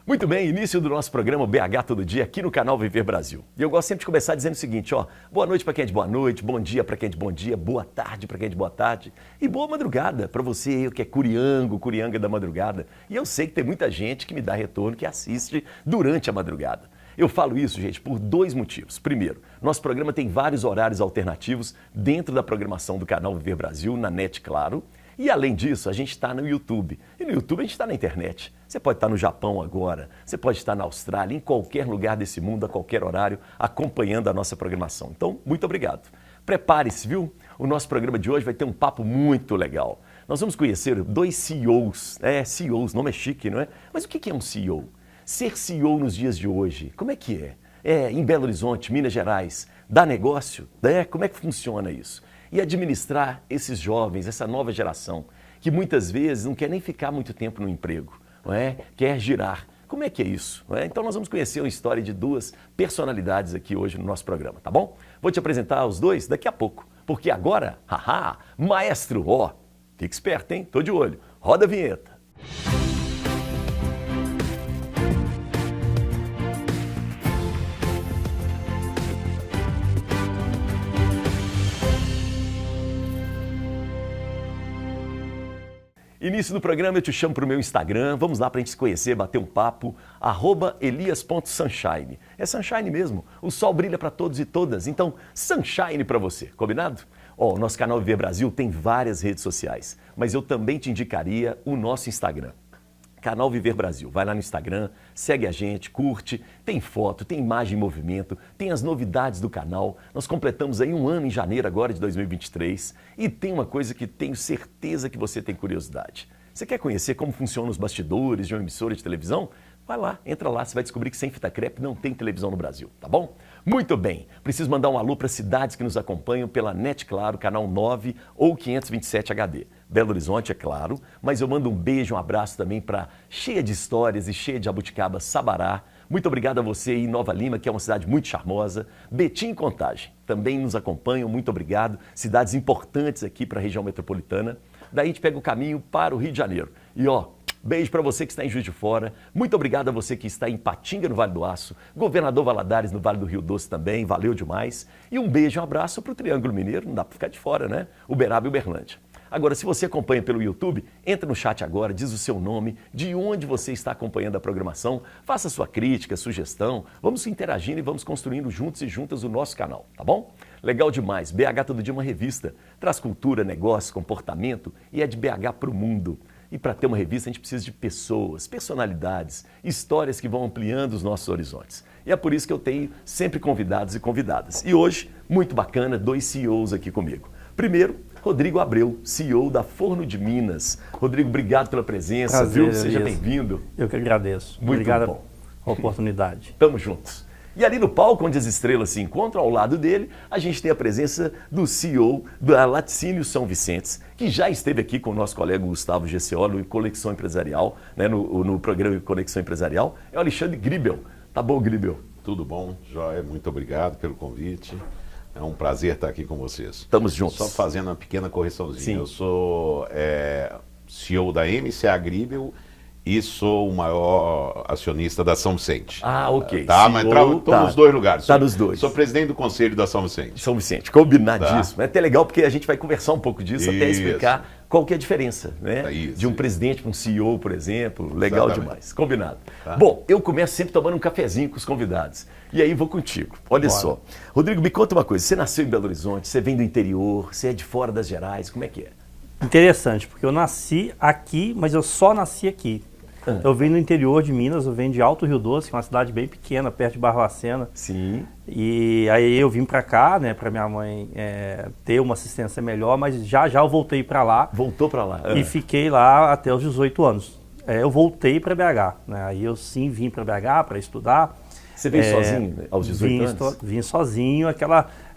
Muito bem, início do nosso programa BH Todo Dia aqui no canal Viver Brasil. E eu gosto sempre de começar dizendo o seguinte, boa noite para quem é de boa noite, bom dia para quem é de bom dia, boa tarde para quem é de boa tarde e boa madrugada para você que é curianga da madrugada. E eu sei que tem muita gente que me dá retorno, que assiste durante a madrugada. Eu falo isso, gente, por dois motivos. Primeiro, nosso programa tem vários horários alternativos dentro da programação do canal Viver Brasil, na NET, claro. E além disso, a gente está no YouTube. E no YouTube a gente está na internet. Você pode estar no Japão agora, você pode estar na Austrália, em qualquer lugar desse mundo, a qualquer horário, acompanhando a nossa programação. Então, muito obrigado. Prepare-se, viu? O nosso programa de hoje vai ter um papo muito legal. Nós vamos conhecer dois CEOs. CEOs, nome é chique, não é? Mas o que é um CEO? Ser CEO nos dias de hoje, como é que é? Em Belo Horizonte, Minas Gerais, dá negócio? Como é que funciona isso? E administrar esses jovens, essa nova geração, que muitas vezes não quer nem ficar muito tempo no emprego, não é? Quer girar. Como é que é isso? Não é? Então nós vamos conhecer uma história de duas personalidades aqui hoje no nosso programa, tá bom? Vou te apresentar os dois daqui a pouco, porque agora, maestro, fica esperto, hein? Tô de olho. Roda a vinheta. Início do programa, eu te chamo para o meu Instagram, vamos lá para a gente se conhecer, bater um papo, @elias.sunshine. É sunshine mesmo, o sol brilha para todos e todas, então sunshine para você, combinado? O nosso canal Viver Brasil tem várias redes sociais, mas eu também te indicaria o nosso Instagram. Canal Viver Brasil. Vai lá no Instagram, segue a gente, curte, tem foto, tem imagem em movimento, tem as novidades do canal. Nós completamos aí um ano em janeiro agora de 2023 e tem uma coisa que tenho certeza que você tem curiosidade. Você quer conhecer como funcionam os bastidores de uma emissora de televisão? Vai lá, entra lá, você vai descobrir que sem fita crepe não tem televisão no Brasil, tá bom? Muito bem, preciso mandar um alô para cidades que nos acompanham pela NET Claro, canal 9 ou 527 HD. Belo Horizonte, é claro, mas eu mando um beijo, um abraço também para cheia de histórias e cheia de jabuticaba, Sabará. Muito obrigado a você em Nova Lima, que é uma cidade muito charmosa. Betim e Contagem também nos acompanham, muito obrigado. Cidades importantes aqui para a região metropolitana. Daí a gente pega o caminho para o Rio de Janeiro. E beijo para você que está em Juiz de Fora. Muito obrigado a você que está em Patinga, no Vale do Aço. Governador Valadares, no Vale do Rio Doce também. Valeu demais. E um beijo e um abraço para o Triângulo Mineiro. Não dá para ficar de fora, né? Uberaba e Uberlândia. Agora, se você acompanha pelo YouTube, entra no chat agora, diz o seu nome, de onde você está acompanhando a programação, faça sua crítica, sugestão, vamos interagindo e vamos construindo juntos e juntas o nosso canal, tá bom? Legal demais, BH Todo Dia é uma revista, traz cultura, negócio, comportamento e é de BH para o mundo. E para ter uma revista a gente precisa de pessoas, personalidades, histórias que vão ampliando os nossos horizontes. E é por isso que eu tenho sempre convidados e convidadas. E hoje, muito bacana, dois CEOs aqui comigo. Primeiro, Rodrigo Abreu, CEO da Forno de Minas. Rodrigo, obrigado pela presença, Prazer, viu? Seja bem-vindo. Eu que agradeço. Muito obrigado bom. Pela oportunidade. Tamo juntos. E ali no palco, onde as estrelas se encontram, ao lado dele, a gente tem a presença do CEO da Laticínio São Vicentes, que já esteve aqui com o nosso colega Gustavo Gessiolo em Conexão Empresarial, né, no programa Conexão Empresarial, é o Alexandre Gribel. Tá bom, Gribel? Tudo bom, Joia, muito obrigado pelo convite. É um prazer estar aqui com vocês. Estamos juntos. Só fazendo uma pequena correçãozinha. Sim. Eu sou CEO da MCA Gribel e sou o maior acionista da São Vicente. Ok. Tá, mas estou nos dois lugares. Tá nos dois. Sou presidente do Conselho da São Vicente. São Vicente, combinadíssimo. Tá. É até legal porque a gente vai conversar um pouco disso, até explicar qual que é a diferença, né? De um presidente para um CEO, por exemplo. Legal demais. Combinado. Tá. Bom, eu começo sempre tomando um cafezinho com os convidados. E aí vou contigo. Olha só. Rodrigo, me conta uma coisa. Você nasceu em Belo Horizonte, você vem do interior, você é de fora das Gerais, como é que é? Interessante, porque eu nasci aqui, mas eu só nasci aqui. Eu venho no interior de Minas, eu venho de Alto Rio Doce, que é uma cidade bem pequena, perto de Barbacena. Sim. E aí eu vim para cá, né, para minha mãe ter uma assistência melhor, mas já eu voltei para lá. Voltou para lá. E fiquei lá até os 18 anos. Eu voltei para BH, né? Aí eu sim vim para BH para estudar. Você veio sozinho aos 18 anos? Vim sozinho,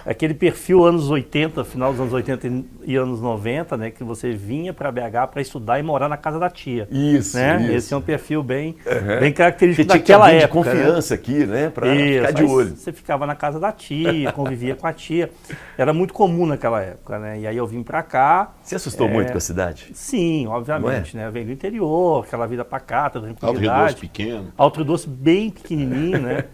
aquele perfil anos 80, final dos anos 80 e anos 90, né? Que você vinha para BH para estudar e morar na casa da tia. Isso, né? isso. Esse é um perfil bem característico Você daquela tinha que ter época. confiança, né? Aqui, né? Para ficar de olho. Você ficava na casa da tia, convivia com a tia. Era muito comum naquela época, né? E aí eu vim para cá. Você assustou muito com a cidade? Sim, obviamente, né? Vem do interior, aquela vida pacata, tranquilidade. Alto Rio Doce pequeno. Alto Rio Doce bem pequenininho, né?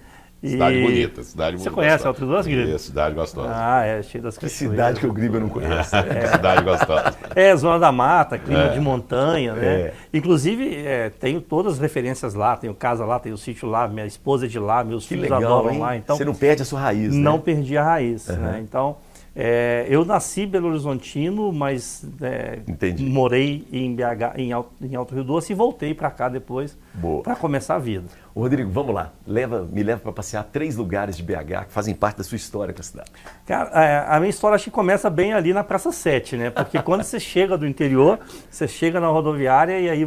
Cidade bonita, cidade bonita. Você conhece Alto Rio Doce, Grilo? Cidade gostosa. Ah, é, cheio das Que cidade que o Grilo não conhece. Cidade gostosa. Zona da mata, clima de montanha, né? Inclusive, tenho todas as referências lá, tenho casa lá, tenho sítio lá, minha esposa é de lá, meus que filhos legal, adoram hein? lá. Então, você não perde a sua raiz, né? Não perdi a raiz, né? Então, eu nasci em Belo Horizontino, mas morei em BH, em Alto Rio Doce e voltei para cá depois para começar a vida. Ô, Rodrigo, vamos lá. Me leva para passear 3 lugares de BH que fazem parte da sua história com a cidade. Cara, a minha história acho que começa bem ali na Praça 7, né? Porque quando você chega do interior, você chega na rodoviária e aí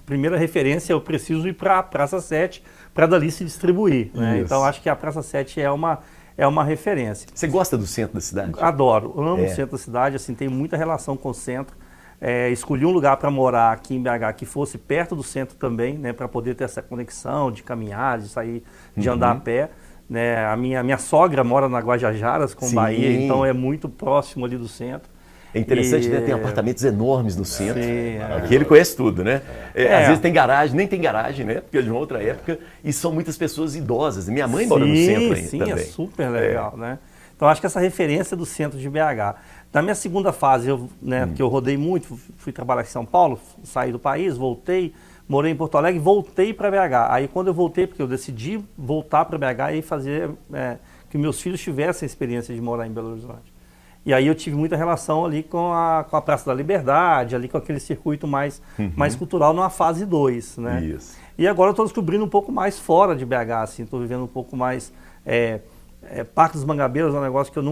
primeira referência, eu preciso ir para a Praça 7 para dali se distribuir, né? Então acho que a Praça 7 é uma referência. Você gosta do centro da cidade? Adoro, amo o centro da cidade, assim, tenho muita relação com o centro. Escolhi um lugar para morar aqui em BH que fosse perto do centro também, né, para poder ter essa conexão de caminhar, de sair, de andar a pé. Né? A minha sogra mora na Guajajaras, com Bahia, então é muito próximo ali do centro. É interessante, né? Tem apartamentos enormes no centro. Sim, Aqui ele conhece tudo, né? Às vezes tem garagem, nem tem garagem, né? Porque é de uma outra época. E são muitas pessoas idosas. Minha mãe mora no centro ainda também. É super legal, né? Então acho que essa referência do centro de BH. Na minha segunda fase, porque eu rodei muito, fui trabalhar em São Paulo, saí do país, voltei, morei em Porto Alegre, voltei para BH. Aí quando eu voltei, porque eu decidi voltar para BH e fazer que meus filhos tivessem a experiência de morar em Belo Horizonte. E aí eu tive muita relação ali com a Praça da Liberdade, ali com aquele circuito mais cultural numa fase 2, né? Isso. E agora eu estou descobrindo um pouco mais fora de BH, assim, estou vivendo um pouco mais... Parque dos Mangabeiros é um negócio que eu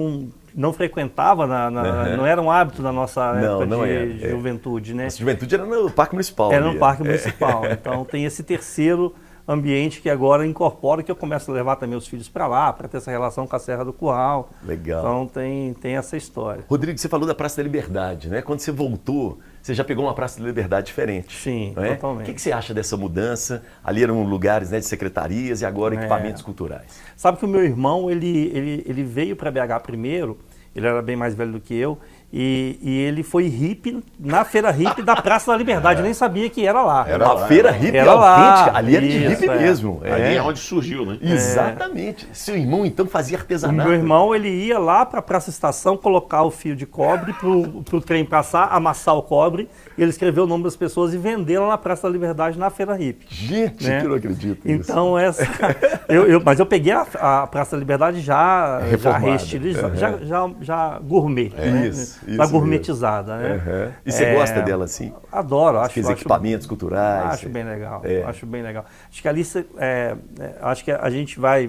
não frequentava, não era um hábito na nossa época de juventude, né? A juventude era no Parque Municipal. Era no Parque Municipal, então tem esse terceiro ambiente que agora incorpora, que eu começo a levar também os filhos para lá, para ter essa relação com a Serra do Curral. Legal. Então tem essa história. Rodrigo, você falou da Praça da Liberdade, né? Quando você voltou, você já pegou uma Praça da Liberdade diferente. Sim, não é? totalmente. O que você acha dessa mudança? Ali eram lugares, né, de secretarias e agora equipamentos culturais. Sabe que o meu irmão, ele veio para BH primeiro, ele era bem mais velho do que eu, e ele foi hippie na feira hippie da Praça da Liberdade. Eu nem sabia que era lá. A feira hippie era autêntica, lá. ali era de hippie mesmo. Ali é onde surgiu, né? Exatamente. Seu irmão então fazia artesanato. O meu irmão, ele ia lá para a Praça Estação, colocar o fio de cobre pro trem passar, amassar o cobre, e ele escrever o nome das pessoas e vender lá na Praça da Liberdade, na feira hippie. Gente, né? que eu não acredito nisso. Então, mas eu peguei a Praça da Liberdade já reestilizada, já gourmet. Né? Isso gourmetizada, mesmo. Né? E você gosta dela assim? Adoro. Fez equipamentos culturais. Acho bem legal. Acho bem legal. Acho que ali acho que a gente vai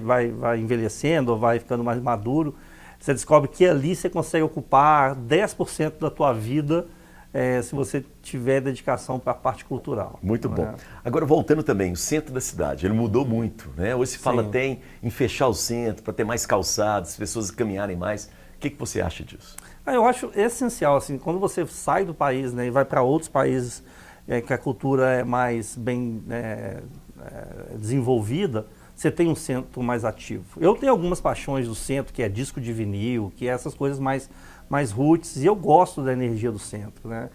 envelhecendo, ou vai ficando mais maduro. Você descobre que ali você consegue ocupar 10% da tua vida se você tiver dedicação para a parte cultural. Muito bom. Agora, voltando também, o centro da cidade, ele mudou muito, né? Hoje se fala até em fechar o centro, para ter mais calçados, as pessoas caminharem mais. O que você acha disso? Eu acho essencial, assim, quando você sai do país, né, e vai para outros países que a cultura é mais bem desenvolvida, você tem um centro mais ativo. Eu tenho algumas paixões do centro, que é disco de vinil, que é essas coisas mais roots, e eu gosto da energia do centro, né?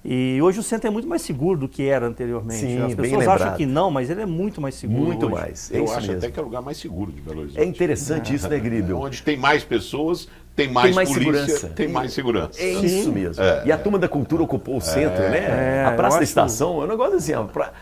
E hoje o centro é muito mais seguro do que era anteriormente. Sim, as pessoas acham que não, mas ele é muito mais seguro. Muito hoje. mais. Eu acho até que é o lugar mais seguro de Belo Horizonte. É interessante isso, né, Gribel? Onde tem mais pessoas, tem mais polícia, segurança. Tem mais segurança. É isso mesmo. E a turma da cultura ocupou o centro, né? A Praça da Estação, é um negócio assim,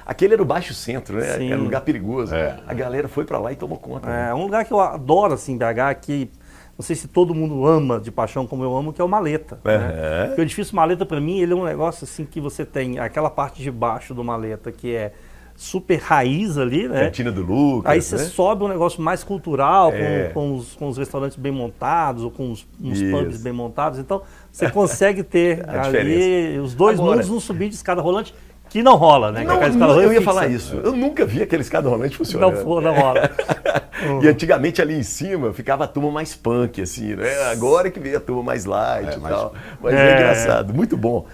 aquele era o baixo centro, né? Era um lugar perigoso. A galera foi para lá e tomou conta. É um lugar que eu adoro, assim, BH, que não sei se todo mundo ama de paixão como eu amo, que é o Maleta. Né? Porque o edifício Maleta, para mim, ele é um negócio assim que você tem aquela parte de baixo do Maleta, que é super raiz ali, né? Cantina do Lucas. Aí você sobe um negócio mais cultural, com os restaurantes bem montados, ou com uns pubs bem montados. Então, você consegue ter ali os dois mundos num subir de escada rolante, Aqui não rola, né? Não, aquela escada rolante eu ia fixa. falar isso. Eu nunca vi aquele escada rolante funcionando. Não rola. E antigamente ali em cima ficava a turma mais punk, assim, né? Agora que veio a turma mais light e tal. Mas é engraçado, muito bom.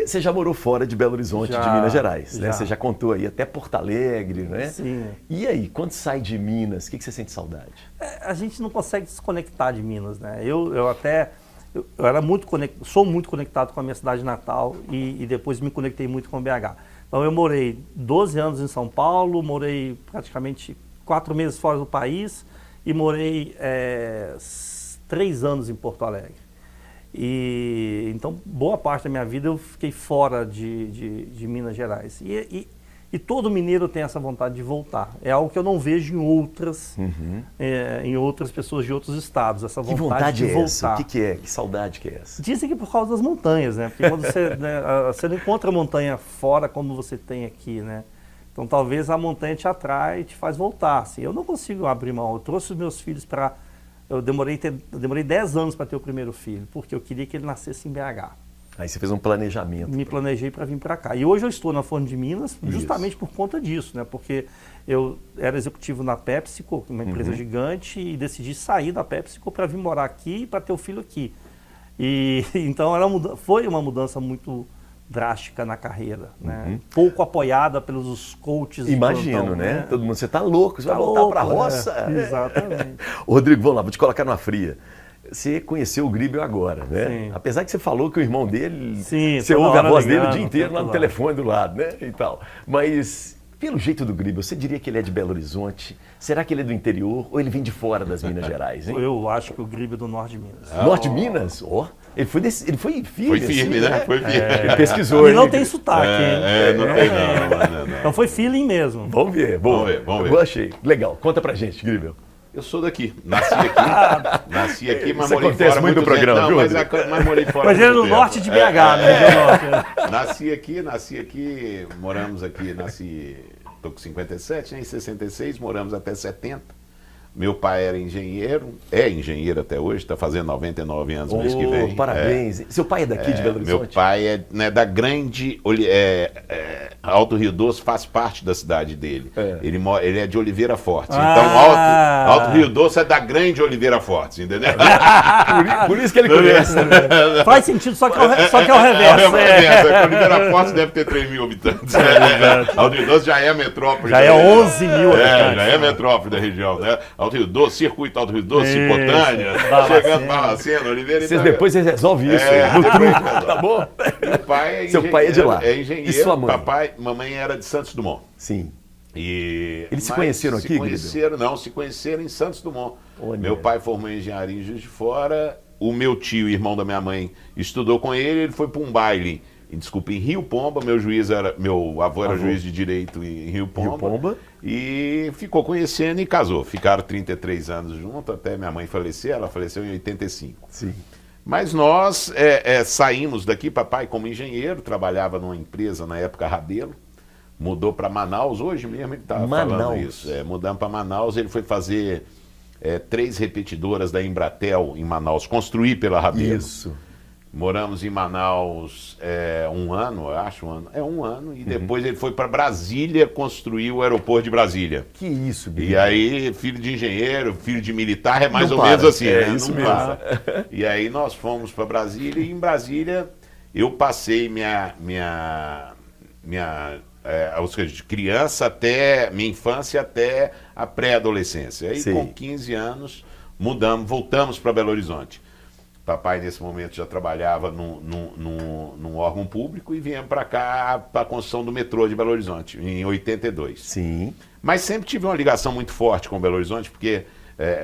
Você já morou fora de Belo Horizonte, de Minas Gerais, né? Você já contou aí até Porto Alegre, né? Sim. E aí, quando sai de Minas, o que você sente saudade? A gente não consegue desconectar de Minas, né? Eu era sou muito conectado com a minha cidade natal e depois me conectei muito com o BH. Então eu morei 12 anos em São Paulo, morei praticamente 4 meses fora do país e morei 3 anos em Porto Alegre. E então boa parte da minha vida eu fiquei fora de Minas Gerais. E todo mineiro tem essa vontade de voltar. É algo que eu não vejo em outras pessoas de outros estados, essa vontade de voltar. Essa? O que é? Que saudade que é essa? Dizem que por causa das montanhas, né? Porque quando você não encontra montanha fora como você tem aqui, né? Então talvez a montanha te atrai e te faz voltar. Assim, eu não consigo abrir mão. Eu trouxe os meus filhos para... Eu demorei 10 anos para ter o primeiro filho, porque eu queria que ele nascesse em BH. Aí você fez um planejamento. Me planejei para vir para cá. E hoje eu estou na Forno de Minas justamente por conta disso, né? Porque eu era executivo na PepsiCo, uma empresa gigante, e decidi sair da PepsiCo para vir morar aqui e para ter o filho aqui. E então foi uma mudança muito drástica na carreira, né? Pouco apoiada pelos coaches. Imagino, plantão, né? Todo mundo, você tá louco, você vai voltar para a roça. Exatamente. Rodrigo, vamos lá, vou te colocar numa fria. Você conheceu o Gribel agora, né? Sim. Apesar que você falou que o irmão dele, Sim, você ouve a voz dele o ligando, dia inteiro lá no lá. telefone do lado, né? E tal. Mas, pelo jeito do Gribel, você diria que ele é de Belo Horizonte? Será que ele é do interior ou ele vem de fora das Minas Gerais, hein? Eu acho que o Gribel é do norte de Minas. Norte de Minas? Ó, ele foi firme. Foi firme, assim, né? Foi firme. Ele pesquisou. E não hein? tem sotaque, hein? Não tem não. Então foi feeling mesmo. Vamos ver, boa. Vamos ver. Eu achei. Legal, conta pra gente, Gribel. Eu sou daqui, nasci aqui, mas Isso morei acontece fora muito no muitos programa, anos. viu, Não, Rodrigo? mas morei fora. Mas ele é muito do tempo. norte de BH, né? Nasci aqui, moramos aqui, tô com 57, né? Em 66, moramos até 70. Meu pai era engenheiro, é engenheiro até hoje, está fazendo 99 anos no mês que vem. Parabéns. Seu pai é daqui de Belo Horizonte? Meu pai é da grande... Alto Rio Doce faz parte da cidade dele. Ele é de Oliveira Fortes. Então, Alto Rio Doce é da grande Oliveira Fortes, entendeu? Por isso que ele conhece. Faz sentido, só que é o reverso. Oliveira Fortes deve ter 3 mil habitantes. Alto Rio Doce já é a metrópole. Já é 11 mil habitantes. Já é a metrópole da região, né? Alto Rio Doce, Circuito Alto Rio Doce, Cipotânea, chegando Barbacena, Oliveira. Depois vocês resolvem isso no truque, tá bom? Meu pai Seu pai é de lá. É engenheiro. E sua mãe? Mamãe era de Santos Dumont. Sim. Eles se conheceram aqui, se conheceram em Santos Dumont. Olha. Meu pai formou em engenharia em Juiz de Fora. O meu tio, irmão da minha mãe, estudou com ele foi para um baile. Em Rio Pomba, meu avô era juiz de direito em Rio Pomba. E ficou conhecendo e casou. Ficaram 33 anos juntos até minha mãe falecer. Ela faleceu em 85. Sim. Mas nós saímos daqui, papai como engenheiro, trabalhava numa empresa na época Rabelo, mudou para Manaus, hoje mesmo ele estava falando isso. Mudamos para Manaus, ele foi fazer 3 repetidoras da Embratel em Manaus, construir pela Rabelo. Isso. Moramos em Manaus um ano, eu acho, um ano, e depois ele foi para Brasília construir o aeroporto de Brasília. Que isso, E aí, filho de engenheiro, filho de militar, é mais Não ou para. menos assim, né? Isso Não mesmo. para. E aí nós fomos para Brasília, e em Brasília eu passei ou seja, de criança até minha infância até a pré-adolescência. Aí com 15 anos voltamos para Belo Horizonte. Papai, nesse momento, já trabalhava num órgão público e viemos para cá para a construção do metrô de Belo Horizonte, em 82. Sim. Mas sempre tive uma ligação muito forte com Belo Horizonte, porque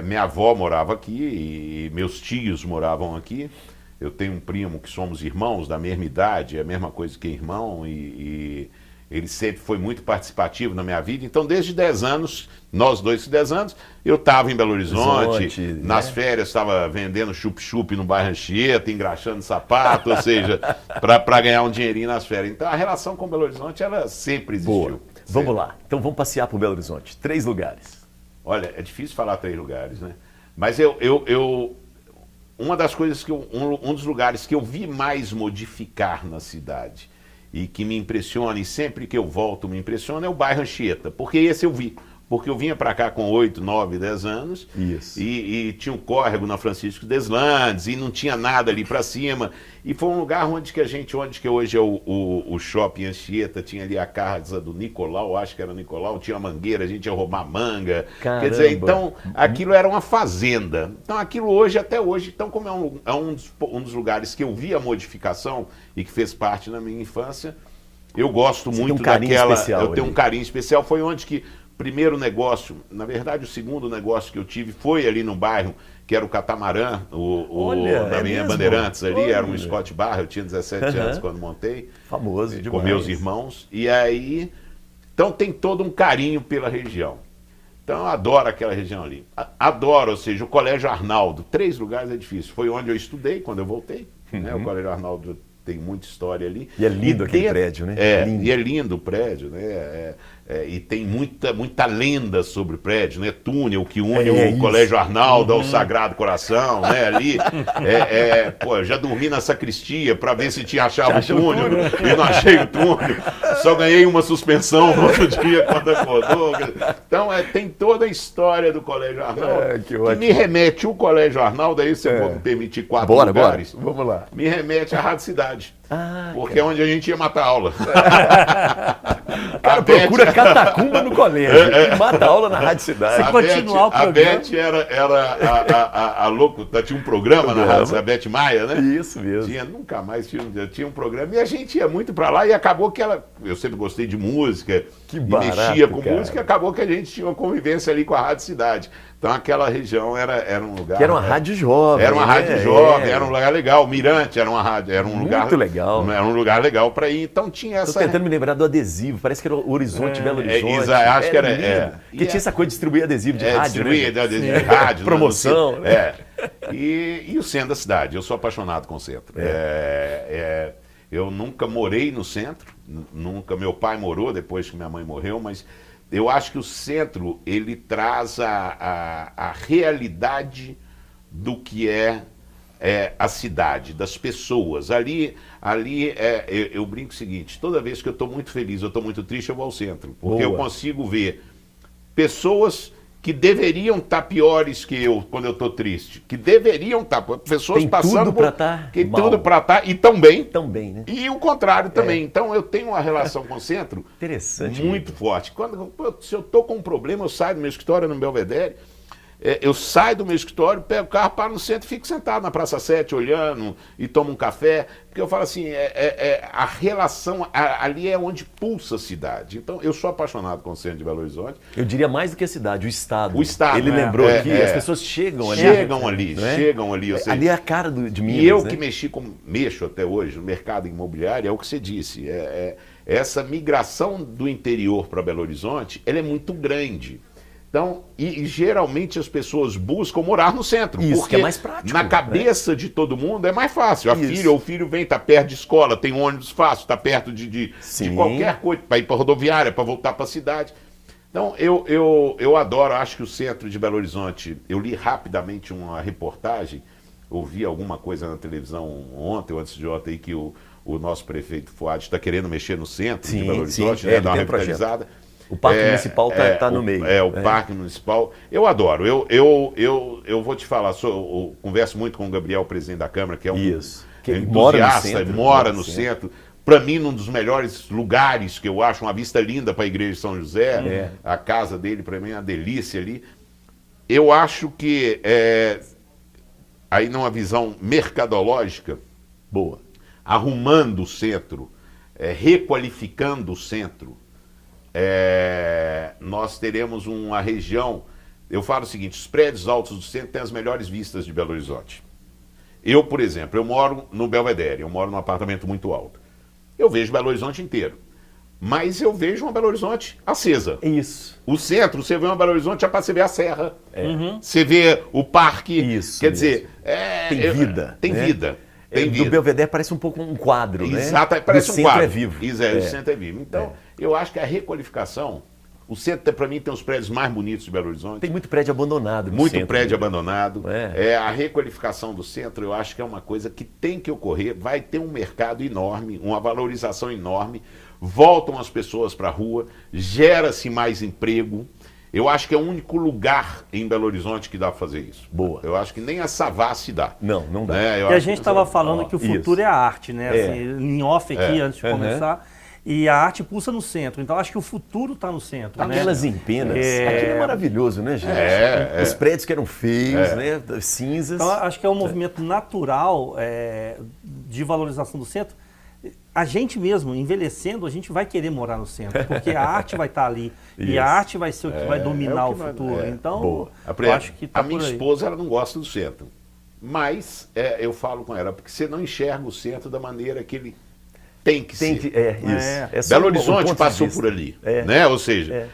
minha avó morava aqui e meus tios moravam aqui. Eu tenho um primo que somos irmãos da mesma idade, é a mesma coisa que irmão, e ele sempre foi muito participativo na minha vida. Então, desde 10 anos, nós dois 10 anos, eu estava em Belo Horizonte, nas férias estava vendendo chup-chup no bairro Anchieta, engraxando sapato, ou seja, para ganhar um dinheirinho nas férias. Então, a relação com Belo Horizonte, ela sempre existiu. Boa. Vamos lá. Então, vamos passear por Belo Horizonte. 3 lugares. Olha, é difícil falar 3 lugares, né? Mas uma das coisas um dos lugares que eu vi mais modificar na cidade e que me impressiona, e sempre que eu volto me impressiona, é o bairro Anchieta, porque esse eu vi. Porque eu vinha para cá com 8, 9, 10 anos. Isso. E tinha um córrego na Francisco Deslandes e não tinha nada ali para cima. E foi um lugar onde que hoje é o Shopping Anchieta, tinha ali a casa do Nicolau, acho que era o Nicolau, tinha uma mangueira, a gente ia roubar manga. Caramba. Quer dizer, então aquilo era uma fazenda. Então aquilo hoje, até hoje, então como é um dos lugares que eu vi a modificação e que fez parte da minha infância, eu gosto Você muito tem um carinho daquela... especial Eu tenho ali. um carinho especial, foi onde que... Primeiro negócio, na verdade o segundo negócio que eu tive foi ali no bairro, que era o Catamarã, Olha, da minha mesmo? Bandeirantes ali, era um Olha. Scott Bar, eu tinha 17 anos quando montei, Famoso com demais. meus irmãos, e aí, então tem todo um carinho pela região. Então eu adoro aquela região ali. Adoro, ou seja, o Colégio Arnaldo, 3 lugares é difícil, foi onde eu estudei quando eu voltei, né? O Colégio Arnaldo tem muita história ali. E é lindo aquele prédio, né? Lindo. E é lindo o prédio, né? E tem muita lenda sobre o prédio, né? Túnel que une o isso. Colégio Arnaldo ao Sagrado Coração, né? Ali, pô, eu já dormi na sacristia para ver se tinha achado o túnel e não achei o túnel. Só ganhei uma suspensão no outro dia quando acordou. Então, tem toda a história do Colégio Arnaldo Que ótimo. me remete o Colégio Arnaldo, aí você pode me permitir 4 Bora. lugares. Vamos lá. Me remete à Rádio Cidade. Ah, Porque é onde a gente ia matar aula. cara, procura catacumba no colégio e mata aula na Rádio Cidade. Você continuar o programa. A Beth era a louca, tinha um programa na rádio, a Beth Maia, né? Isso mesmo. Nunca mais tinha um programa. E a gente ia muito pra lá e acabou que eu sempre gostei de música, Que e barato, mexia com cara. música, e acabou que a gente tinha uma convivência ali com a Rádio Cidade. Então aquela região era um lugar... Que era uma rádio jovem. Era uma né? rádio jovem, era um lugar legal. Mirante era uma rádio, era um Muito lugar... legal. Era um lugar legal para ir. Então tinha Tô essa... tentando me lembrar do adesivo, parece que era o Horizonte Belo Horizonte. acho que era... lindo. Que tinha essa coisa de distribuir adesivo de rádio, distribuir né? adesivo de rádio. Promoção, né? E o centro da cidade. Eu sou apaixonado com o centro. Eu nunca morei no centro, nunca. Meu pai morou depois que minha mãe morreu, mas eu acho que o centro, ele traz a realidade do que é a cidade, das pessoas. Ali eu brinco o seguinte, toda vez que eu estou muito feliz, eu estou muito triste, eu vou ao centro. Porque eu consigo ver pessoas que deveriam estar piores que eu quando eu estou triste. Que deveriam estar. Pessoas Tem passando tudo pra tá tem mal. tudo para estar e tão bem. Também, né? E o contrário também. Então eu tenho uma relação com o centro Interessante. muito forte. Se eu estou com um problema, eu saio do meu escritório no Belvedere, eu saio do meu escritório, pego o carro, paro no centro e fico sentado na Praça 7 olhando e tomo um café. Porque eu falo assim, a relação, ali é onde pulsa a cidade. Então eu sou apaixonado com o centro de Belo Horizonte. Eu diria mais do que a cidade, o estado. O estado. Ele lembrou aqui, as pessoas chegam ali. Chegam ali, não é? chegam ali. Ou seja, Ali é a cara de Minas, e eu né? que mexo até hoje no mercado imobiliário, é o que você disse. Essa migração do interior para Belo Horizonte, ela é muito grande. Então, e geralmente as pessoas buscam morar no centro. Isso, porque que é mais prático, na cabeça de todo mundo é mais fácil. A Isso. filha ou o filho vem, está perto de escola, tem ônibus fácil, está perto de qualquer coisa, para ir para rodoviária, para voltar para a cidade. Então, eu adoro, acho que o centro de Belo Horizonte, eu li rapidamente uma reportagem, ouvi alguma coisa na televisão ontem ou antes de ontem, aí, que o nosso prefeito Fuad está querendo mexer no centro de Belo Horizonte, né, ele dar uma tem um projeto. revitalizada. O Parque Municipal está no meio. Parque Municipal. Eu adoro. Eu vou te falar, eu converso muito com o Gabriel, presidente da Câmara, que é um entusiasta, mora no centro. Para mim, um dos melhores lugares que eu acho, uma vista linda para a Igreja de São José. A casa dele, para mim, é uma delícia ali. Eu acho que, aí numa visão mercadológica, boa, arrumando o centro, requalificando o centro, nós teremos uma região. Eu falo o seguinte, os prédios altos do centro têm as melhores vistas de Belo Horizonte. Eu, por exemplo, eu moro no Belvedere, eu moro num apartamento muito alto. Eu vejo Belo Horizonte inteiro, mas eu vejo uma Belo Horizonte acesa. Isso. O centro, você vê uma Belo Horizonte, já para você ver a serra, você vê o parque, Isso, quer dizer... tem vida. Tem né? vida. Do Belvedere parece um pouco um quadro, Exato, né? parece o um centro quadro. é vivo. O centro é vivo. Então, eu acho que a requalificação O centro, para mim, tem os prédios mais bonitos de Belo Horizonte. Tem muito prédio abandonado no Muito centro, prédio né? abandonado. A requalificação do centro, eu acho que é uma coisa que tem que ocorrer. Vai ter um mercado enorme, uma valorização enorme. Voltam as pessoas para a rua, gera-se mais emprego. Eu acho que é o único lugar em Belo Horizonte que dá para fazer isso. Boa. Eu acho que nem a Savassi dá. Não dá. Né? E a gente estava falando que o futuro é a arte, né? É. Assim, em off aqui, antes de Uhum. começar. E a arte pulsa no centro. Então, acho que o futuro está no centro. Né? Aquelas empenas. Aquilo é maravilhoso, né, gente? Os prédios que eram feios, né? Cinzas. Então, acho que é um movimento natural de valorização do centro. A gente mesmo, envelhecendo, a gente vai querer morar no centro, porque a arte vai estar ali. E a arte vai ser o que vai dominar o futuro. Então, eu acho que tá a minha por aí. esposa, ela não gosta do centro. Mas eu falo com ela, porque você não enxerga o centro da maneira que ele tem que ser. Isso. É só Belo um Horizonte ponto de passou vista. por ali, né? Ou seja,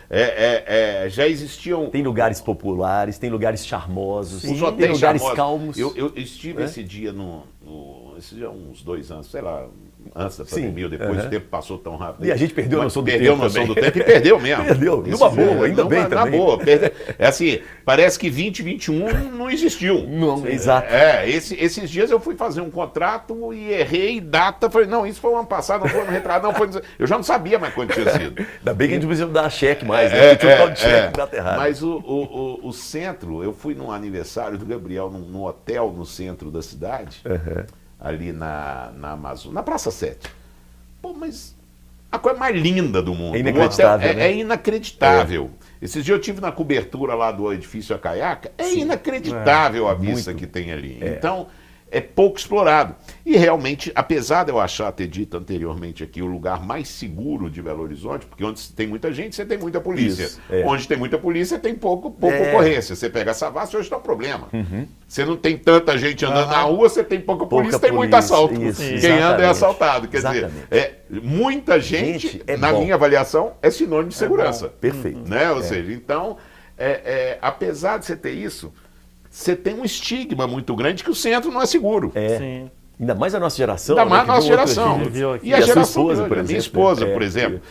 já existiam Tem lugares populares, tem lugares charmosos, os tem hotéis lugares charmosos. calmos. Eu estive esse dia esse dia há uns 2 anos, sei lá, antes da pandemia ou depois, o tempo passou tão rápido. E a gente perdeu a noção do tempo Perdeu a noção do também. tempo e perdeu mesmo. Perdeu, numa boa, ainda bem na também. boa. É assim, parece que 2021 não existiu. Não, exato. Esses dias eu fui fazer um contrato e errei data. Falei, não, isso foi o ano passado, não foi ano retrasado, não foi. Eu já não sabia mais quando tinha sido. Ainda bem que a gente não precisa dar cheque mais, né? Porque tinha um tal de cheque data errada. Mas o centro, eu fui num aniversário do Gabriel, num hotel no centro da cidade, ali na Amazônia, na Praça 7. Pô, mas a coisa mais linda do mundo. É inacreditável, né? É inacreditável. Esses dias eu estive na cobertura lá do edifício Acaiaca, inacreditável a vista que tem ali. Então, é pouco explorado. E realmente, apesar de eu achar, ter dito anteriormente aqui, o lugar mais seguro de Belo Horizonte, porque onde tem muita gente, você tem muita polícia. Isso, Onde tem muita polícia, tem pouca ocorrência. Você pega a Savassi, hoje está um problema. Você não tem tanta gente andando na rua, você tem pouca polícia, tem muito assalto. Isso, Quem exatamente. anda é assaltado. Quer Exatamente. dizer, muita gente, na bom. minha avaliação, é sinônimo de segurança. Perfeito. Né? Ou seja, então, apesar de você ter isso, você tem um estigma muito grande que o centro não é seguro. Sim. Ainda mais a nossa geração. Ainda mais né, a que nossa viu outras geração. gerações. E a sua geração esposa, de por hoje, a minha exemplo. esposa, por exemplo,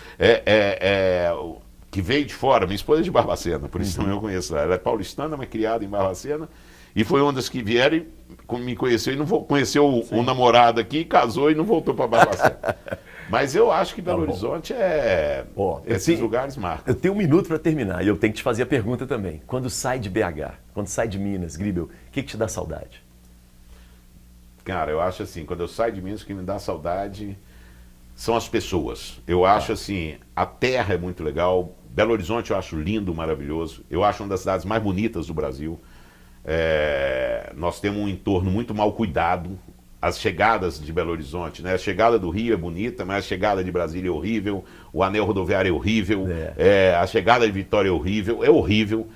que veio de fora, minha esposa é de Barbacena, por isso também eu conheço ela. Ela é paulistana, mas criada em Barbacena, e foi uma das que vieram e me conheceu e não conheceu o namorado aqui, casou e não voltou para Barbacena. Mas eu acho que Belo Horizonte esses lugares marcam. Eu tenho 1 minuto para terminar e eu tenho que te fazer a pergunta também. Quando sai de BH, quando sai de Minas, Gribel, o que te dá saudade? Cara, eu acho assim, quando eu saio de Minas, o que me dá saudade são as pessoas. Eu acho assim, a terra é muito legal, Belo Horizonte eu acho lindo, maravilhoso. Eu acho uma das cidades mais bonitas do Brasil. Nós temos um entorno muito mal cuidado. As chegadas de Belo Horizonte, né? A chegada do Rio é bonita, mas a chegada de Brasília é horrível, o anel rodoviário é horrível, a chegada de Vitória é horrível.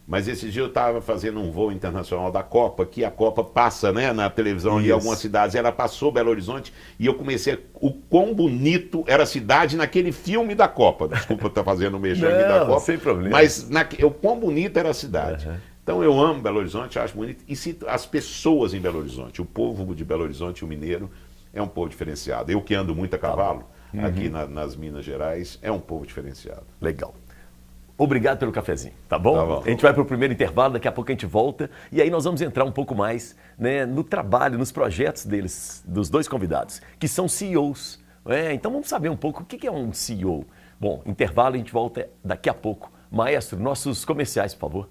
Mas esse dia eu estava fazendo um voo internacional da Copa, que a Copa passa, né, na televisão em algumas cidades, ela passou Belo Horizonte e eu comecei o quão bonito era a cidade naquele filme da Copa. Desculpa eu estar fazendo o mexame da Copa, sem problema. mas o quão bonita era a cidade. Então eu amo Belo Horizonte, acho bonito. E sinto as pessoas em Belo Horizonte, o povo de Belo Horizonte, o mineiro, é um povo diferenciado. Eu que ando muito a cavalo, aqui nas Minas Gerais, é um povo diferenciado. Legal. Obrigado pelo cafezinho, tá bom? Tá bom. A gente vai para o primeiro intervalo, daqui a pouco a gente volta. E aí nós vamos entrar um pouco mais, né, no trabalho, nos projetos deles, dos dois convidados, que são CEOs. Então vamos saber um pouco o que é um CEO. Bom, intervalo, a gente volta daqui a pouco. Maestro, nossos comerciais, por favor.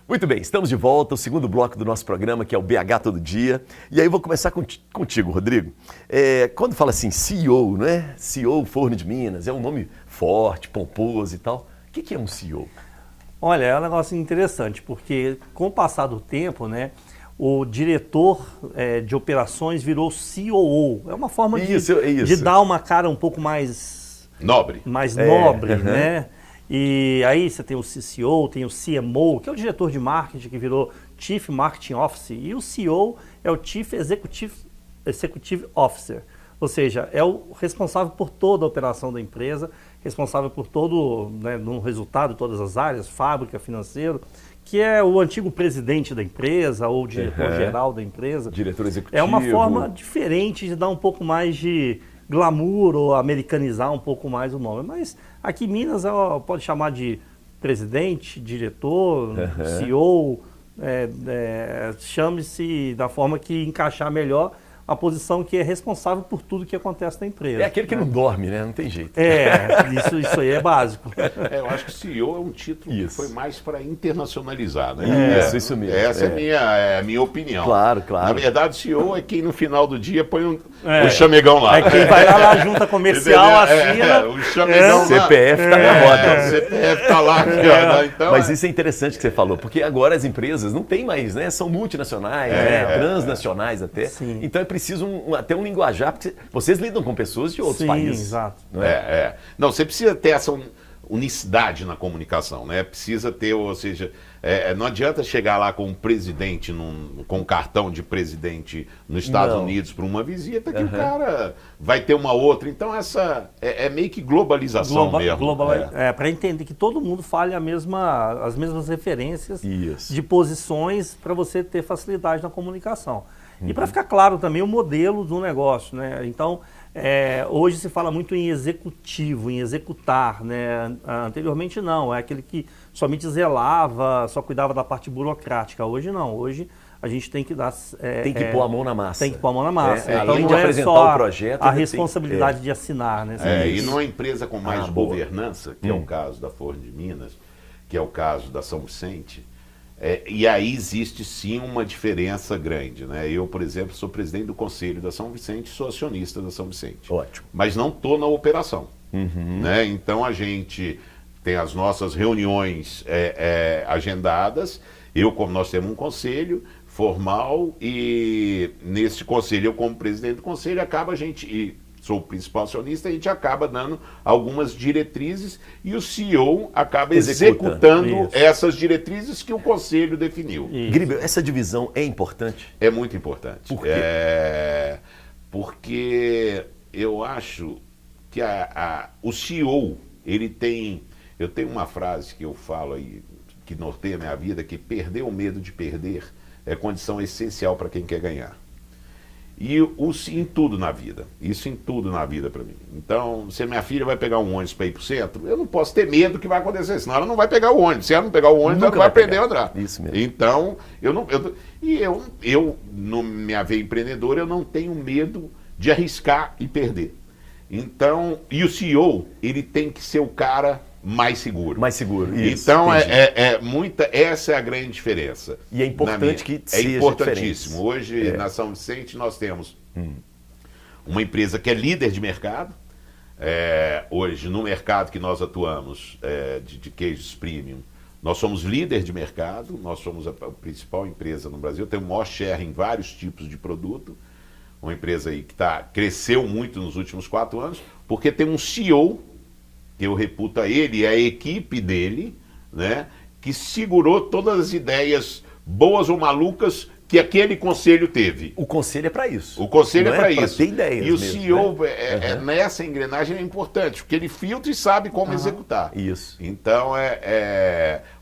Muito bem, estamos de volta, o segundo bloco do nosso programa, que é o BH Todo Dia. E aí eu vou começar contigo, Rodrigo. Quando fala assim, CEO, né? CEO Forno de Minas, é um nome forte, pomposo e tal. O que é um CEO? Olha, é um negócio interessante, porque com o passar do tempo, né, o diretor de operações virou COO. É uma forma de dar uma cara um pouco mais... Nobre. Mais nobre, né? E aí você tem o CCO, tem o CMO, que é o diretor de marketing, que virou Chief Marketing Officer, e o CEO é o Chief Executive Officer, ou seja, é o responsável por toda a operação da empresa, responsável por todo, né, no resultado de todas as áreas, fábrica, financeiro, que é o antigo presidente da empresa ou diretor-geral da empresa. Diretor executivo. É uma forma diferente de dar um pouco mais de glamour ou americanizar um pouco mais o nome. Mas aqui em Minas pode chamar de presidente, diretor, CEO, chame-se da forma que encaixar melhor a posição que é responsável por tudo que acontece na empresa. É aquele que não dorme, né? Não tem jeito. Isso aí é básico. Eu acho que CEO é um título que foi mais para internacionalizar, né? Isso mesmo. Essa é a minha opinião. Claro. Na verdade, CEO é quem no final do dia põe o chamegão lá. É quem vai lá na junta comercial, assina. O chamegão lá. CPF tá na roda. O CPF tá lá. Então, mas isso é interessante que você falou, porque agora as empresas não tem mais, né? São multinacionais, transnacionais até. Sim. Então é preciso até um linguajar, porque vocês lidam com pessoas de outros países. Exato. Não é? Não, você precisa ter essa unicidade na comunicação, né? Precisa ter, ou seja, não adianta chegar lá com um presidente, com um cartão de presidente nos Estados Unidos para uma visita, que o cara vai ter uma outra. Então essa é meio que globalização mesmo. Para entender que todo mundo fale as mesmas referências de posições para você ter facilidade na comunicação. E para ficar claro também o modelo do negócio, né? Então, hoje se fala muito em executivo, em executar, né? Anteriormente não, é aquele que somente zelava, só cuidava da parte burocrática. Hoje não, hoje a gente tem que dar... tem que pôr a mão na massa. Tem que pôr a mão na massa. Então além de apresentar só o projeto, a responsabilidade de assinar, né? E numa empresa com mais governança, que é o caso da Forno de Minas, que é o caso da São Vicente, e aí existe sim uma diferença grande, né? Eu, por exemplo, sou presidente do Conselho da São Vicente, sou acionista da São Vicente. Ótimo. Mas não estou na operação. Né? Então a gente tem as nossas reuniões agendadas. Como nós temos um conselho formal, e nesse conselho, eu como presidente do conselho, sou o principal acionista, a gente acaba dando algumas diretrizes e o CEO acaba executando essas diretrizes que o conselho definiu. Gribel, essa divisão é importante? É muito importante. Por quê? Porque eu acho que o CEO, eu tenho uma frase que eu falo aí, que norteia a minha vida, que perder o medo de perder é condição essencial para quem quer ganhar. E em tudo na vida. Isso em tudo na vida para mim. Então, se a minha filha vai pegar um ônibus para ir para o centro, eu não posso ter medo do que vai acontecer, senão ela não vai pegar o ônibus. Se ela não pegar o ônibus, ela não vai aprender a andar. Isso mesmo. Então, no minha veia empreendedora, eu não tenho medo de arriscar e perder. Então, e o CEO, ele tem que ser o cara mais seguro. Mais seguro, isso. Então, essa é a grande diferença. E é importante que seja diferente. É importantíssimo. Hoje, na São Vicente, nós temos uma empresa que é líder de mercado. Hoje, no mercado que nós atuamos, de queijos premium, nós somos líder de mercado, nós somos a principal empresa no Brasil, temos o maior share em vários tipos de produto. Uma empresa aí que cresceu muito nos últimos 4 anos, porque tem um CEO, que eu reputo a ele e a equipe dele, né, que segurou todas as ideias boas ou malucas que aquele conselho teve. O conselho é para isso. O conselho é para isso. Ter ideias e o mesmo, CEO, né? nessa engrenagem é importante, porque ele filtra e sabe como executar. Isso. Então,